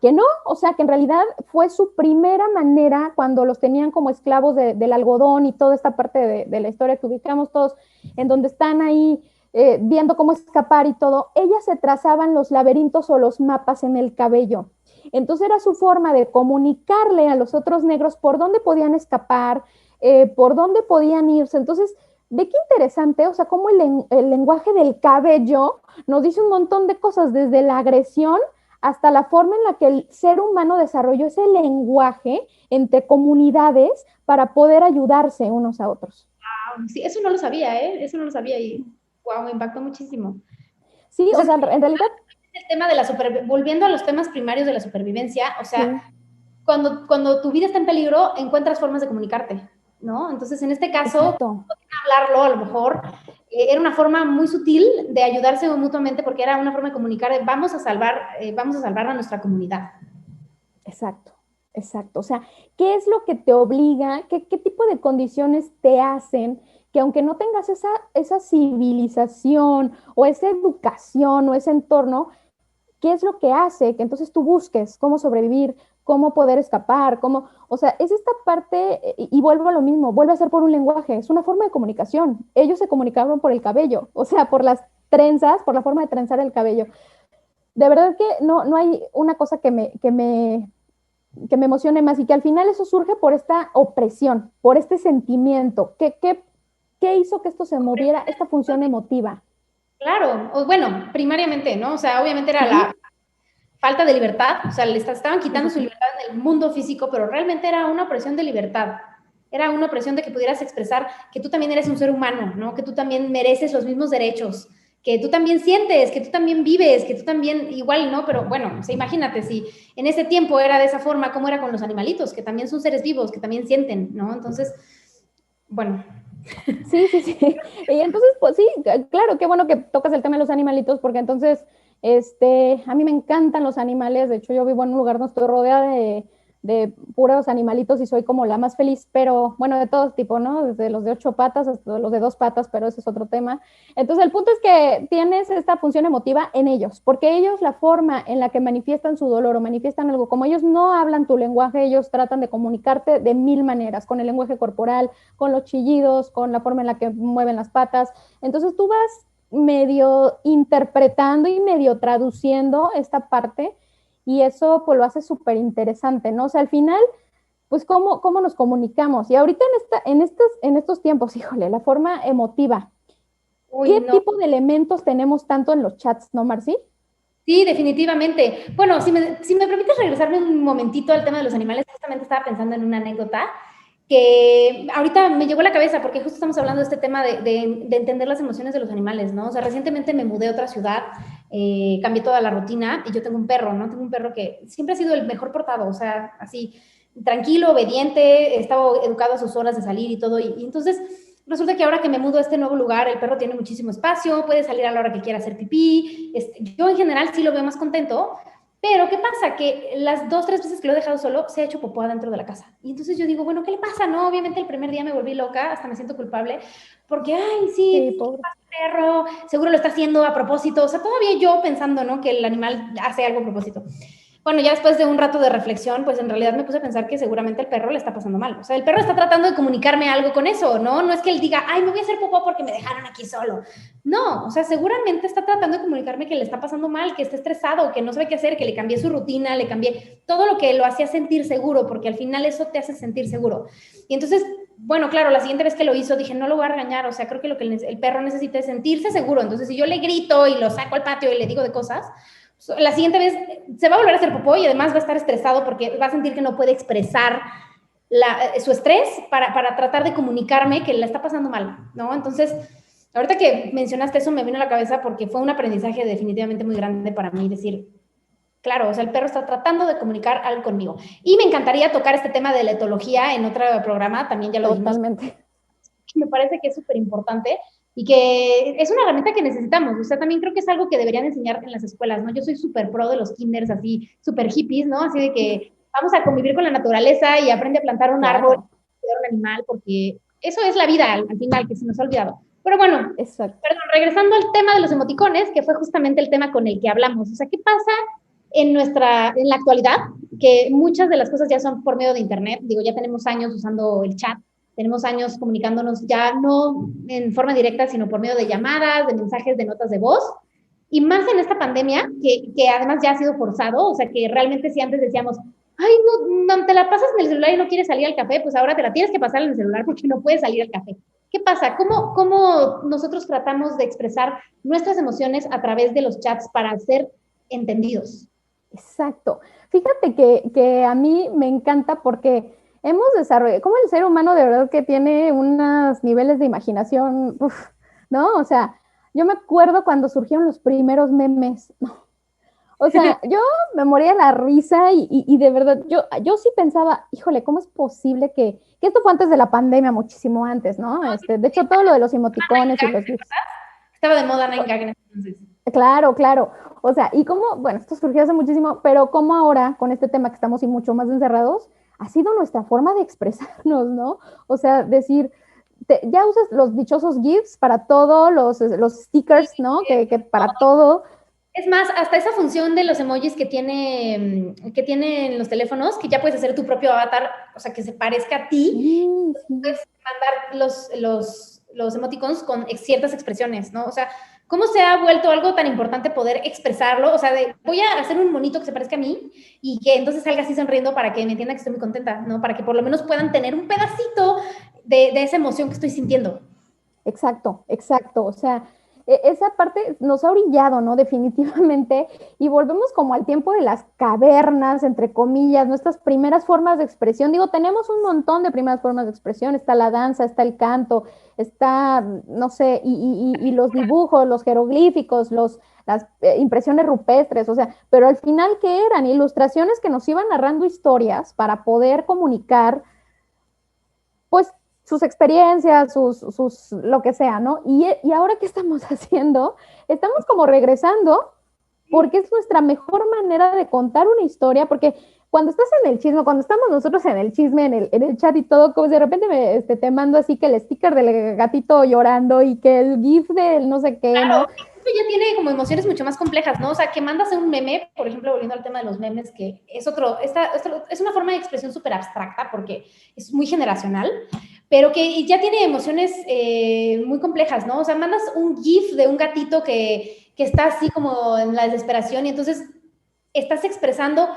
que no, o sea, que en realidad fue su primera manera cuando los tenían como esclavos del algodón y toda esta parte de la historia que ubicamos todos, en donde están ahí viendo cómo escapar y todo, ellas se trazaban los laberintos o los mapas en el cabello. Entonces era su forma de comunicarle a los otros negros por dónde podían escapar, por dónde podían irse. Entonces, ve qué interesante, o sea, cómo el lenguaje del cabello nos dice un montón de cosas, desde la agresión hasta la forma en la que el ser humano desarrolló ese lenguaje entre comunidades para poder ayudarse unos a otros. Wow, sí, eso no lo sabía, ¿eh? Eso no lo sabía y wow, me impactó muchísimo. Sí, Pues o sea, en realidad... el tema de volviendo a los temas primarios de la supervivencia, o sea, sí, cuando tu vida está en peligro, encuentras formas de comunicarte, ¿no? Entonces, en este caso, hablarlo, a lo mejor, era una forma muy sutil de ayudarse mutuamente porque era una forma de comunicar, vamos a salvar a nuestra comunidad. Exacto, exacto. O sea, ¿qué es lo que te obliga? ¿Qué tipo de condiciones te hacen que aunque no tengas esa civilización o esa educación o ese entorno, qué es lo que hace que entonces tú busques cómo sobrevivir, cómo poder escapar, o sea, es esta parte, y vuelvo a lo mismo, vuelve a ser por un lenguaje, es una forma de comunicación. Ellos se comunicaron por el cabello, o sea, por las trenzas, por la forma de trenzar el cabello. De verdad que no hay una cosa que me emocione más y que al final eso surge por esta opresión, por este sentimiento. ¿Qué hizo que esto se moviera, esta función emotiva? Claro, o bueno, primariamente, ¿no? O sea, obviamente era la falta de libertad, o sea, le estaban quitando su libertad en el mundo físico, pero realmente era una opresión de libertad. Era una opresión de que pudieras expresar que tú también eres un ser humano, ¿no? Que tú también mereces los mismos derechos, que tú también sientes, que tú también vives, que tú también igual, ¿no? Pero bueno, o sea, imagínate si en ese tiempo era de esa forma, ¿cómo era con los animalitos? Que también son seres vivos, que también sienten, ¿no? Entonces, bueno. Sí. Y entonces, pues sí, claro, qué bueno que tocas el tema de los animalitos, porque entonces, a mí me encantan los animales. De hecho, yo vivo en un lugar donde estoy rodeada de puros animalitos y soy como la más feliz, pero bueno, de todo tipo, ¿no? Desde los de 8 patas hasta los de 2 patas, pero ese es otro tema. Entonces, el punto es que tienes esta función emotiva en ellos, porque ellos la forma en la que manifiestan su dolor o manifiestan algo, como ellos no hablan tu lenguaje, ellos tratan de comunicarte de mil maneras, con el lenguaje corporal, con los chillidos, con la forma en la que mueven las patas. Entonces, tú vas medio interpretando y medio traduciendo esta parte y eso pues lo hace súper interesante, ¿no? O sea, al final, pues cómo nos comunicamos. Y ahorita en estos tiempos, híjole, la forma emotiva. ¿Qué tipo de elementos tenemos tanto en los chats, no, Marci? Sí, definitivamente. Bueno, si me permites regresarme un momentito al tema de los animales, justamente estaba pensando en una anécdota que ahorita me llegó a la cabeza porque justo estamos hablando de este tema de entender las emociones de los animales, ¿no? O sea, recientemente me mudé a otra ciudad, cambié toda la rutina y yo tengo un perro, ¿no? Tengo un perro que siempre ha sido el mejor portado, o sea, así, tranquilo, obediente, estaba educado a sus horas de salir y todo. Y entonces resulta que ahora que me mudo a este nuevo lugar, el perro tiene muchísimo espacio, puede salir a la hora que quiera hacer pipí. Yo en general sí lo veo más contento, pero ¿qué pasa? Que las 2, 3 veces que lo he dejado solo, se ha hecho popó adentro de la casa. Y entonces yo digo, bueno, ¿qué le pasa? No, obviamente el primer día me volví loca, hasta me siento culpable, porque, ay, sí, pobre perro, seguro lo está haciendo a propósito. O sea, todavía yo pensando, ¿no? Que el animal hace algo a propósito. Bueno, ya después de un rato de reflexión, pues en realidad me puse a pensar que seguramente el perro le está pasando mal. O sea, el perro está tratando de comunicarme algo con eso, ¿no? No es que él diga, ay, me voy a hacer popó porque me dejaron aquí solo. No, o sea, seguramente está tratando de comunicarme que le está pasando mal, que está estresado, que no sabe qué hacer, que le cambié su rutina, le cambié todo lo que lo hacía sentir seguro, porque al final eso te hace sentir seguro. Y entonces, bueno, claro, la siguiente vez que lo hizo dije, no lo voy a regañar, o sea, creo que lo que el perro necesita es sentirse seguro. Entonces, si yo le grito y lo saco al patio y le digo de cosas, la siguiente vez se va a volver a hacer popó y además va a estar estresado porque va a sentir que no puede expresar su estrés para tratar de comunicarme que le está pasando mal, ¿no? Entonces, ahorita que mencionaste eso me vino a la cabeza porque fue un aprendizaje definitivamente muy grande para mí decir, claro, o sea, el perro está tratando de comunicar algo conmigo. Y me encantaría tocar este tema de la etología en otro programa, también ya lo dijimos. Totalmente. Me parece que es súper importante y que es una herramienta que necesitamos. O sea, también creo que es algo que deberían enseñar en las escuelas, ¿no? Yo soy súper pro de los kinders así, súper hippies, ¿no? Así de que vamos a convivir con la naturaleza y aprende a plantar un árbol, cuidar un animal, porque eso es la vida al final, que se nos ha olvidado. Pero bueno, perdón, regresando al tema de los emoticones, que fue justamente el tema con el que hablamos. O sea, ¿qué pasa en la actualidad? Que muchas de las cosas ya son por medio de internet. Digo, ya tenemos años usando el chat tenemos años comunicándonos ya no en forma directa, sino por medio de llamadas, de mensajes, de notas de voz. Y más en esta pandemia, que además ya ha sido forzado, o sea, que realmente si antes decíamos, ay, no, te la pasas en el celular y no quieres salir al café, pues ahora te la tienes que pasar en el celular porque no puedes salir al café. ¿Qué pasa? ¿Cómo nosotros tratamos de expresar nuestras emociones a través de los chats para ser entendidos? Exacto. Fíjate que a mí me encanta porque hemos desarrollado, como el ser humano de verdad que tiene unos niveles de imaginación, ¿no? O sea, yo me acuerdo cuando surgieron los primeros memes, ¿no? O sea, yo me moría de la risa y de verdad, yo sí pensaba, híjole, ¿cómo es posible que esto fue antes de la pandemia, muchísimo antes, ¿no? De hecho, todo lo de los emoticones y los GIFs. Estaba de moda Nine Gag en ese entonces. Claro, claro. O sea, y cómo, bueno, esto surgió hace muchísimo, pero cómo ahora, con este tema que estamos y mucho más encerrados, ha sido nuestra forma de expresarnos, ¿no? O sea, decir, ya usas los dichosos GIFs para todo, los stickers, ¿no? Que para todo. Es más, hasta esa función de los emojis que tienen los teléfonos, que ya puedes hacer tu propio avatar, o sea, que se parezca a ti, Sí, sí. puedes mandar los emoticons con ciertas expresiones, ¿no? O sea, ¿cómo se ha vuelto algo tan importante poder expresarlo? O sea, voy a hacer un monito que se parezca a mí y que entonces salga así sonriendo para que me entiendan que estoy muy contenta, ¿no? Para que por lo menos puedan tener un pedacito de esa emoción que estoy sintiendo. Exacto, exacto. O sea, esa parte nos ha orillado, ¿no? Definitivamente. Y volvemos como al tiempo de las cavernas, entre comillas, nuestras primeras formas de expresión. Digo, tenemos un montón de primeras formas de expresión. Está la danza, está el canto, está, no sé, y los dibujos, los jeroglíficos, las impresiones rupestres, o sea, pero al final, ¿qué eran? Ilustraciones que nos iban narrando historias para poder comunicar, pues, sus experiencias, lo que sea, ¿no? Y ahora, ¿qué estamos haciendo? Estamos como regresando porque es nuestra mejor manera de contar una historia, porque cuando estás en el chisme, cuando estamos nosotros en el chisme, en el chat y todo, como de repente te mando así que el sticker del gatito llorando y que el gif del no sé qué, Claro, ¿no? esto ya tiene como emociones mucho más complejas, ¿no? O sea, que mandas un meme, por ejemplo, volviendo al tema de los memes, que es es una forma de expresión súper abstracta porque es muy generacional, pero que ya tiene emociones muy complejas, ¿no? O sea, mandas un GIF de un gatito que está así como en la desesperación y entonces estás expresando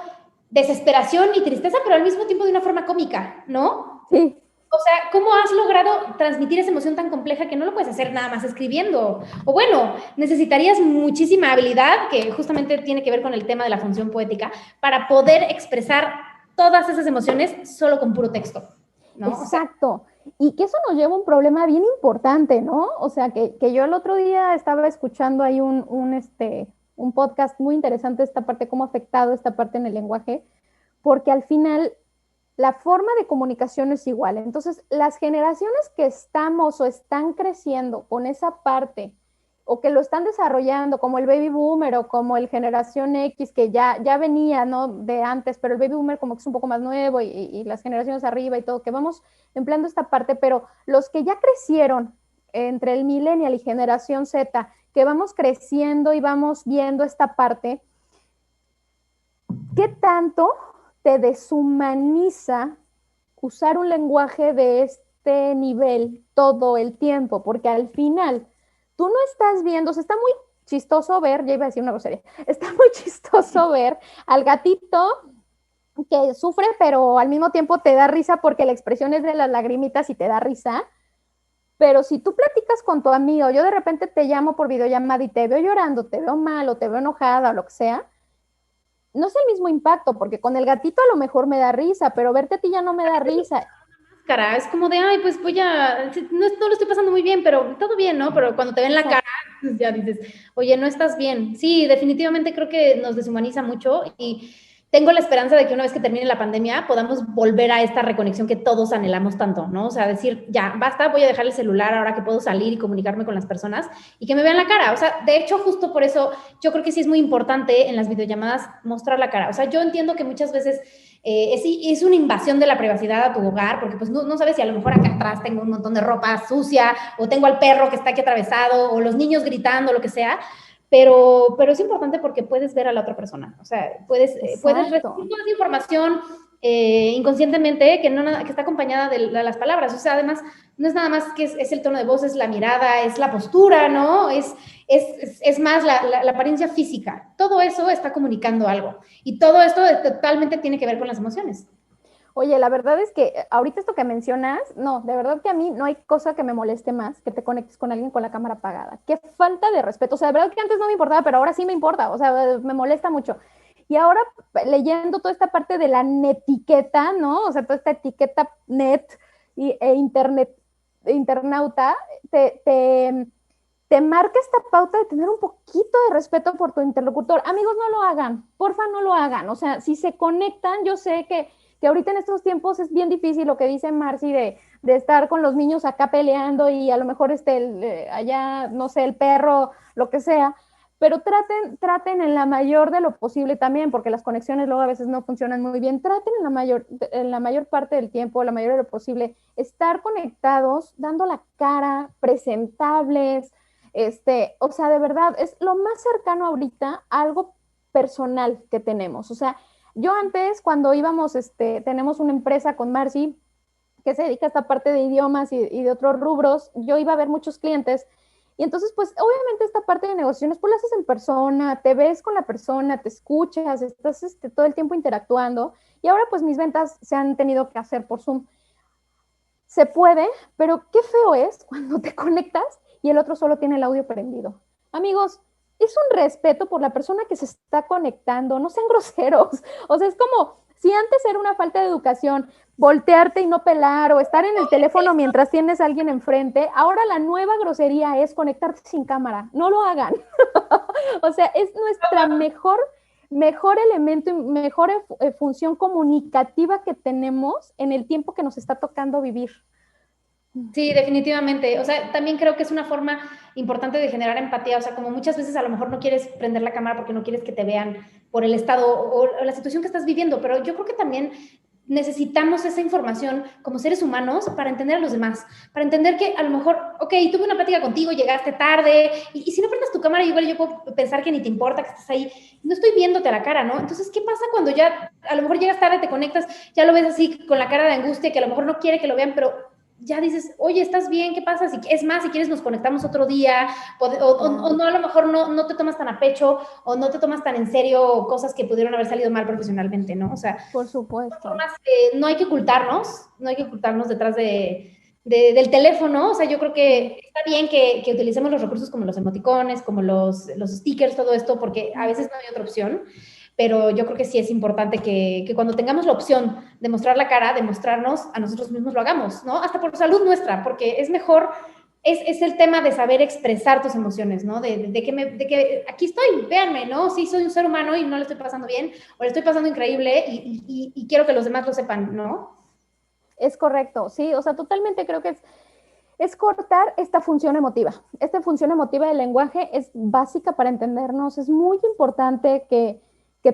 desesperación y tristeza, pero al mismo tiempo de una forma cómica, ¿no? Sí. O sea, ¿cómo has logrado transmitir esa emoción tan compleja que no lo puedes hacer nada más escribiendo? O bueno, necesitarías muchísima habilidad, que justamente tiene que ver con el tema de la función poética, para poder expresar todas esas emociones solo con puro texto, ¿no? Exacto. O sea, y que eso nos lleva a un problema bien importante, ¿no? O sea, que yo el otro día estaba escuchando ahí un podcast muy interesante, esta parte, cómo ha afectado esta parte en el lenguaje, porque al final la forma de comunicación es igual. Entonces, las generaciones que estamos o están creciendo con esa parte o que lo están desarrollando, como el baby boomer o como el generación X, que ya venía, ¿no? De antes, pero el baby boomer como que es un poco más nuevo y las generaciones arriba y todo, que vamos empleando esta parte, pero los que ya crecieron entre el millennial y generación Z, que vamos creciendo y vamos viendo esta parte, ¿qué tanto te deshumaniza usar un lenguaje de este nivel todo el tiempo? Porque al final tú no estás viendo, o sea, está muy chistoso ver, ya iba a decir una grosería, está muy chistoso ver al gatito que sufre, pero al mismo tiempo te da risa porque la expresión es de las lagrimitas y te da risa. Pero si tú platicas con tu amigo, yo de repente te llamo por videollamada y te veo llorando, te veo mal o te veo enojada o lo que sea, no es el mismo impacto, porque con el gatito a lo mejor me da risa, pero verte a ti ya no me da risa. Cara, es como de, ay, pues voy a, no lo estoy pasando muy bien, pero todo bien, ¿no? Pero cuando te ven la cara, pues ya dices, oye, no estás bien. Sí, definitivamente creo que nos deshumaniza mucho y tengo la esperanza de que una vez que termine la pandemia podamos volver a esta reconexión que todos anhelamos tanto, ¿no? O sea, decir, ya, basta, voy a dejar el celular ahora que puedo salir y comunicarme con las personas y que me vean la cara. O sea, de hecho, justo por eso yo creo que sí es muy importante en las videollamadas mostrar la cara. O sea, yo entiendo que muchas veces es una invasión de la privacidad a tu hogar, porque pues no sabes si a lo mejor acá atrás tengo un montón de ropa sucia, o tengo al perro que está aquí atravesado, o los niños gritando, lo que sea, pero es importante porque puedes ver a la otra persona, o sea, puedes recibir toda esa información inconscientemente, que está acompañada de las palabras. O sea, además, no es nada más que es el tono de voz, es la mirada, es la postura, ¿no? Es más la apariencia física. Todo eso está comunicando algo. Y todo esto totalmente tiene que ver con las emociones. Oye, la verdad es que ahorita esto que mencionas, no, de verdad que a mí no hay cosa que me moleste más que te conectes con alguien con la cámara apagada. Qué falta de respeto. O sea, de verdad que antes no me importaba, pero ahora sí me importa. O sea, me molesta mucho. Y ahora leyendo toda esta parte de la netiqueta, ¿no? O sea, toda esta etiqueta net internet, internauta, te marca esta pauta de tener un poquito de respeto por tu interlocutor. Amigos, no lo hagan, porfa, no lo hagan. O sea, si se conectan, yo sé que ahorita en estos tiempos es bien difícil lo que dice Marcy de estar con los niños acá peleando y a lo mejor allá, no sé, el perro, lo que sea, pero traten en la mayor de lo posible también, porque las conexiones luego a veces no funcionan muy bien, traten en la mayor parte del tiempo, la mayor de lo posible, estar conectados, dando la cara, presentables, o sea, de verdad, es lo más cercano ahorita a algo personal que tenemos. O sea, yo antes, cuando íbamos, tenemos una empresa con Marcy que se dedica a esta parte de idiomas y de otros rubros, yo iba a ver muchos clientes y entonces, pues, obviamente esta parte de negociaciones, pues la haces en persona, te ves con la persona, te escuchas, estás todo el tiempo interactuando y ahora pues mis ventas se han tenido que hacer por Zoom. Se puede, pero qué feo es cuando te conectas y el otro solo tiene el audio prendido. Amigos, es un respeto por la persona que se está conectando, no sean groseros. O sea, es como si antes era una falta de educación voltearte y no pelar o estar en el teléfono mientras tienes a alguien enfrente, ahora la nueva grosería es conectarte sin cámara. No lo hagan. O sea, es nuestra mejor elemento y mejor función comunicativa que tenemos en el tiempo que nos está tocando vivir. Sí, definitivamente. O sea, también creo que es una forma importante de generar empatía. O sea, como muchas veces a lo mejor no quieres prender la cámara porque no quieres que te vean por el estado o la situación que estás viviendo, pero yo creo que también necesitamos esa información como seres humanos para entender a los demás, para entender que a lo mejor, ok, tuve una plática contigo, llegaste tarde, y si no prendes tu cámara, igual yo puedo pensar que ni te importa que estés ahí, no estoy viéndote a la cara, ¿no? Entonces, ¿qué pasa cuando ya a lo mejor llegas tarde, te conectas, ya lo ves así con la cara de angustia, que a lo mejor no quiere que lo vean, pero ya dices, oye, ¿estás bien? ¿Qué pasa? Es más, si quieres nos conectamos otro día, o no, a lo mejor no te tomas tan a pecho, o no te tomas tan en serio cosas que pudieron haber salido mal profesionalmente, ¿no? O sea, por supuesto. No hay que ocultarnos detrás del teléfono. O sea, yo creo que está bien que utilicemos los recursos como los emoticones, como los stickers, todo esto, porque a veces no hay otra opción. Pero yo creo que sí es importante que cuando tengamos la opción de mostrar la cara, de mostrarnos a nosotros mismos, lo hagamos, ¿no? Hasta por salud nuestra, porque es mejor, es el tema de saber expresar tus emociones, ¿no? De que aquí estoy, véanme, ¿no? Sí, soy un ser humano y no le estoy pasando bien, o le estoy pasando increíble y quiero que los demás lo sepan, ¿no? Es correcto, sí, o sea, totalmente creo que es cortar esta función emotiva. Esta función emotiva del lenguaje es básica para entendernos, es muy importante que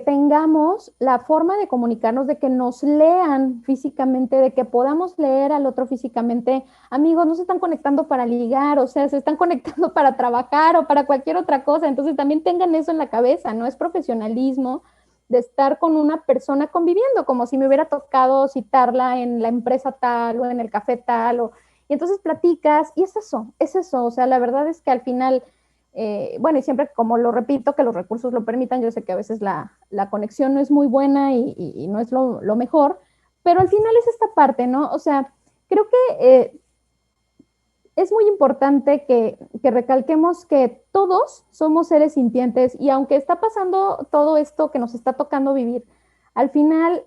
tengamos la forma de comunicarnos, de que nos lean físicamente, de que podamos leer al otro físicamente. Amigos, no se están conectando para ligar, o sea, se están conectando para trabajar o para cualquier otra cosa. Entonces también tengan eso en la cabeza, no es profesionalismo de estar con una persona conviviendo, como si me hubiera tocado citarla en la empresa tal o en el café tal, y entonces platicas, y es eso, o sea, la verdad es que al final bueno, y siempre como lo repito, que los recursos lo permitan, yo sé que a veces la conexión no es muy buena y no es lo mejor, pero al final es esta parte, ¿no? O sea, creo que es muy importante que recalquemos que todos somos seres sintientes y aunque está pasando todo esto que nos está tocando vivir, al final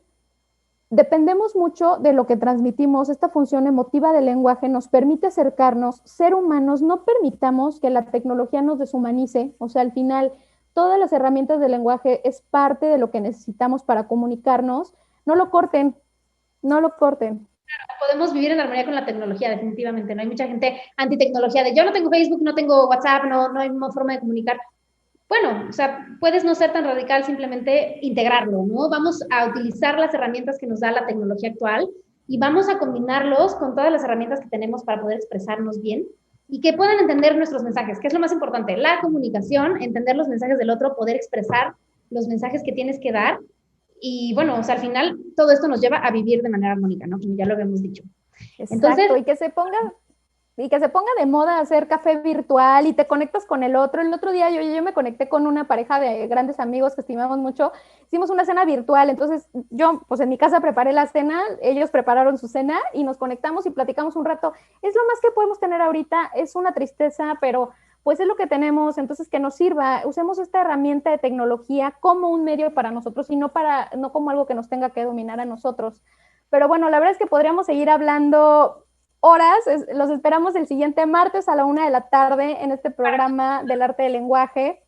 dependemos mucho de lo que transmitimos. Esta función emotiva del lenguaje nos permite acercarnos, ser humanos, no permitamos que la tecnología nos deshumanice. O sea, al final, todas las herramientas del lenguaje es parte de lo que necesitamos para comunicarnos. No lo corten, no lo corten. Podemos vivir en armonía con la tecnología, definitivamente. No hay mucha gente antitecnología de yo no tengo Facebook, no tengo WhatsApp, no hay una forma de comunicar. Bueno, o sea, puedes no ser tan radical, simplemente integrarlo, ¿no? Vamos a utilizar las herramientas que nos da la tecnología actual y vamos a combinarlos con todas las herramientas que tenemos para poder expresarnos bien y que puedan entender nuestros mensajes, que es lo más importante, la comunicación, entender los mensajes del otro, poder expresar los mensajes que tienes que dar Y bueno, o sea, al final todo esto nos lleva a vivir de manera armónica, ¿no? Como ya lo habíamos dicho. Exacto, Entonces, y que se ponga de moda hacer café virtual y te conectas con el otro. El otro día yo me conecté con una pareja de grandes amigos que estimamos mucho. Hicimos una cena virtual, entonces yo pues en mi casa preparé la cena, ellos prepararon su cena y nos conectamos y platicamos un rato. Es lo más que podemos tener ahorita, es una tristeza, pero pues es lo que tenemos, entonces que nos sirva. Usemos esta herramienta de tecnología como un medio para nosotros y no como algo que nos tenga que dominar a nosotros. Pero bueno, la verdad es que podríamos seguir hablando horas. Los esperamos el siguiente martes a la 1 de la tarde en este programa del arte del lenguaje.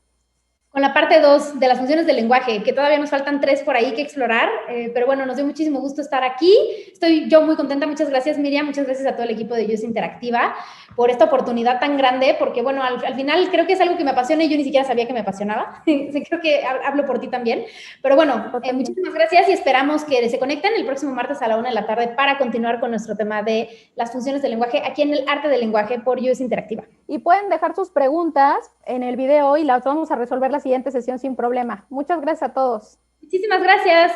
Con la parte 2 de las funciones del lenguaje, que todavía nos faltan 3 por ahí que explorar, pero bueno, nos dio muchísimo gusto estar aquí. Estoy yo muy contenta. Muchas gracias, Miriam. Muchas gracias a todo el equipo de Use Interactiva por esta oportunidad tan grande, porque bueno, al final creo que es algo que me apasiona y yo ni siquiera sabía que me apasionaba. Creo que hablo por ti también. Pero bueno, muchísimas gracias y esperamos que se conecten el próximo martes a la 1 de la tarde para continuar con nuestro tema de las funciones del lenguaje aquí en el arte del lenguaje por Use Interactiva. Y pueden dejar sus preguntas en el video y las vamos a resolver la siguiente sesión sin problema. Muchas gracias a todos. Muchísimas gracias.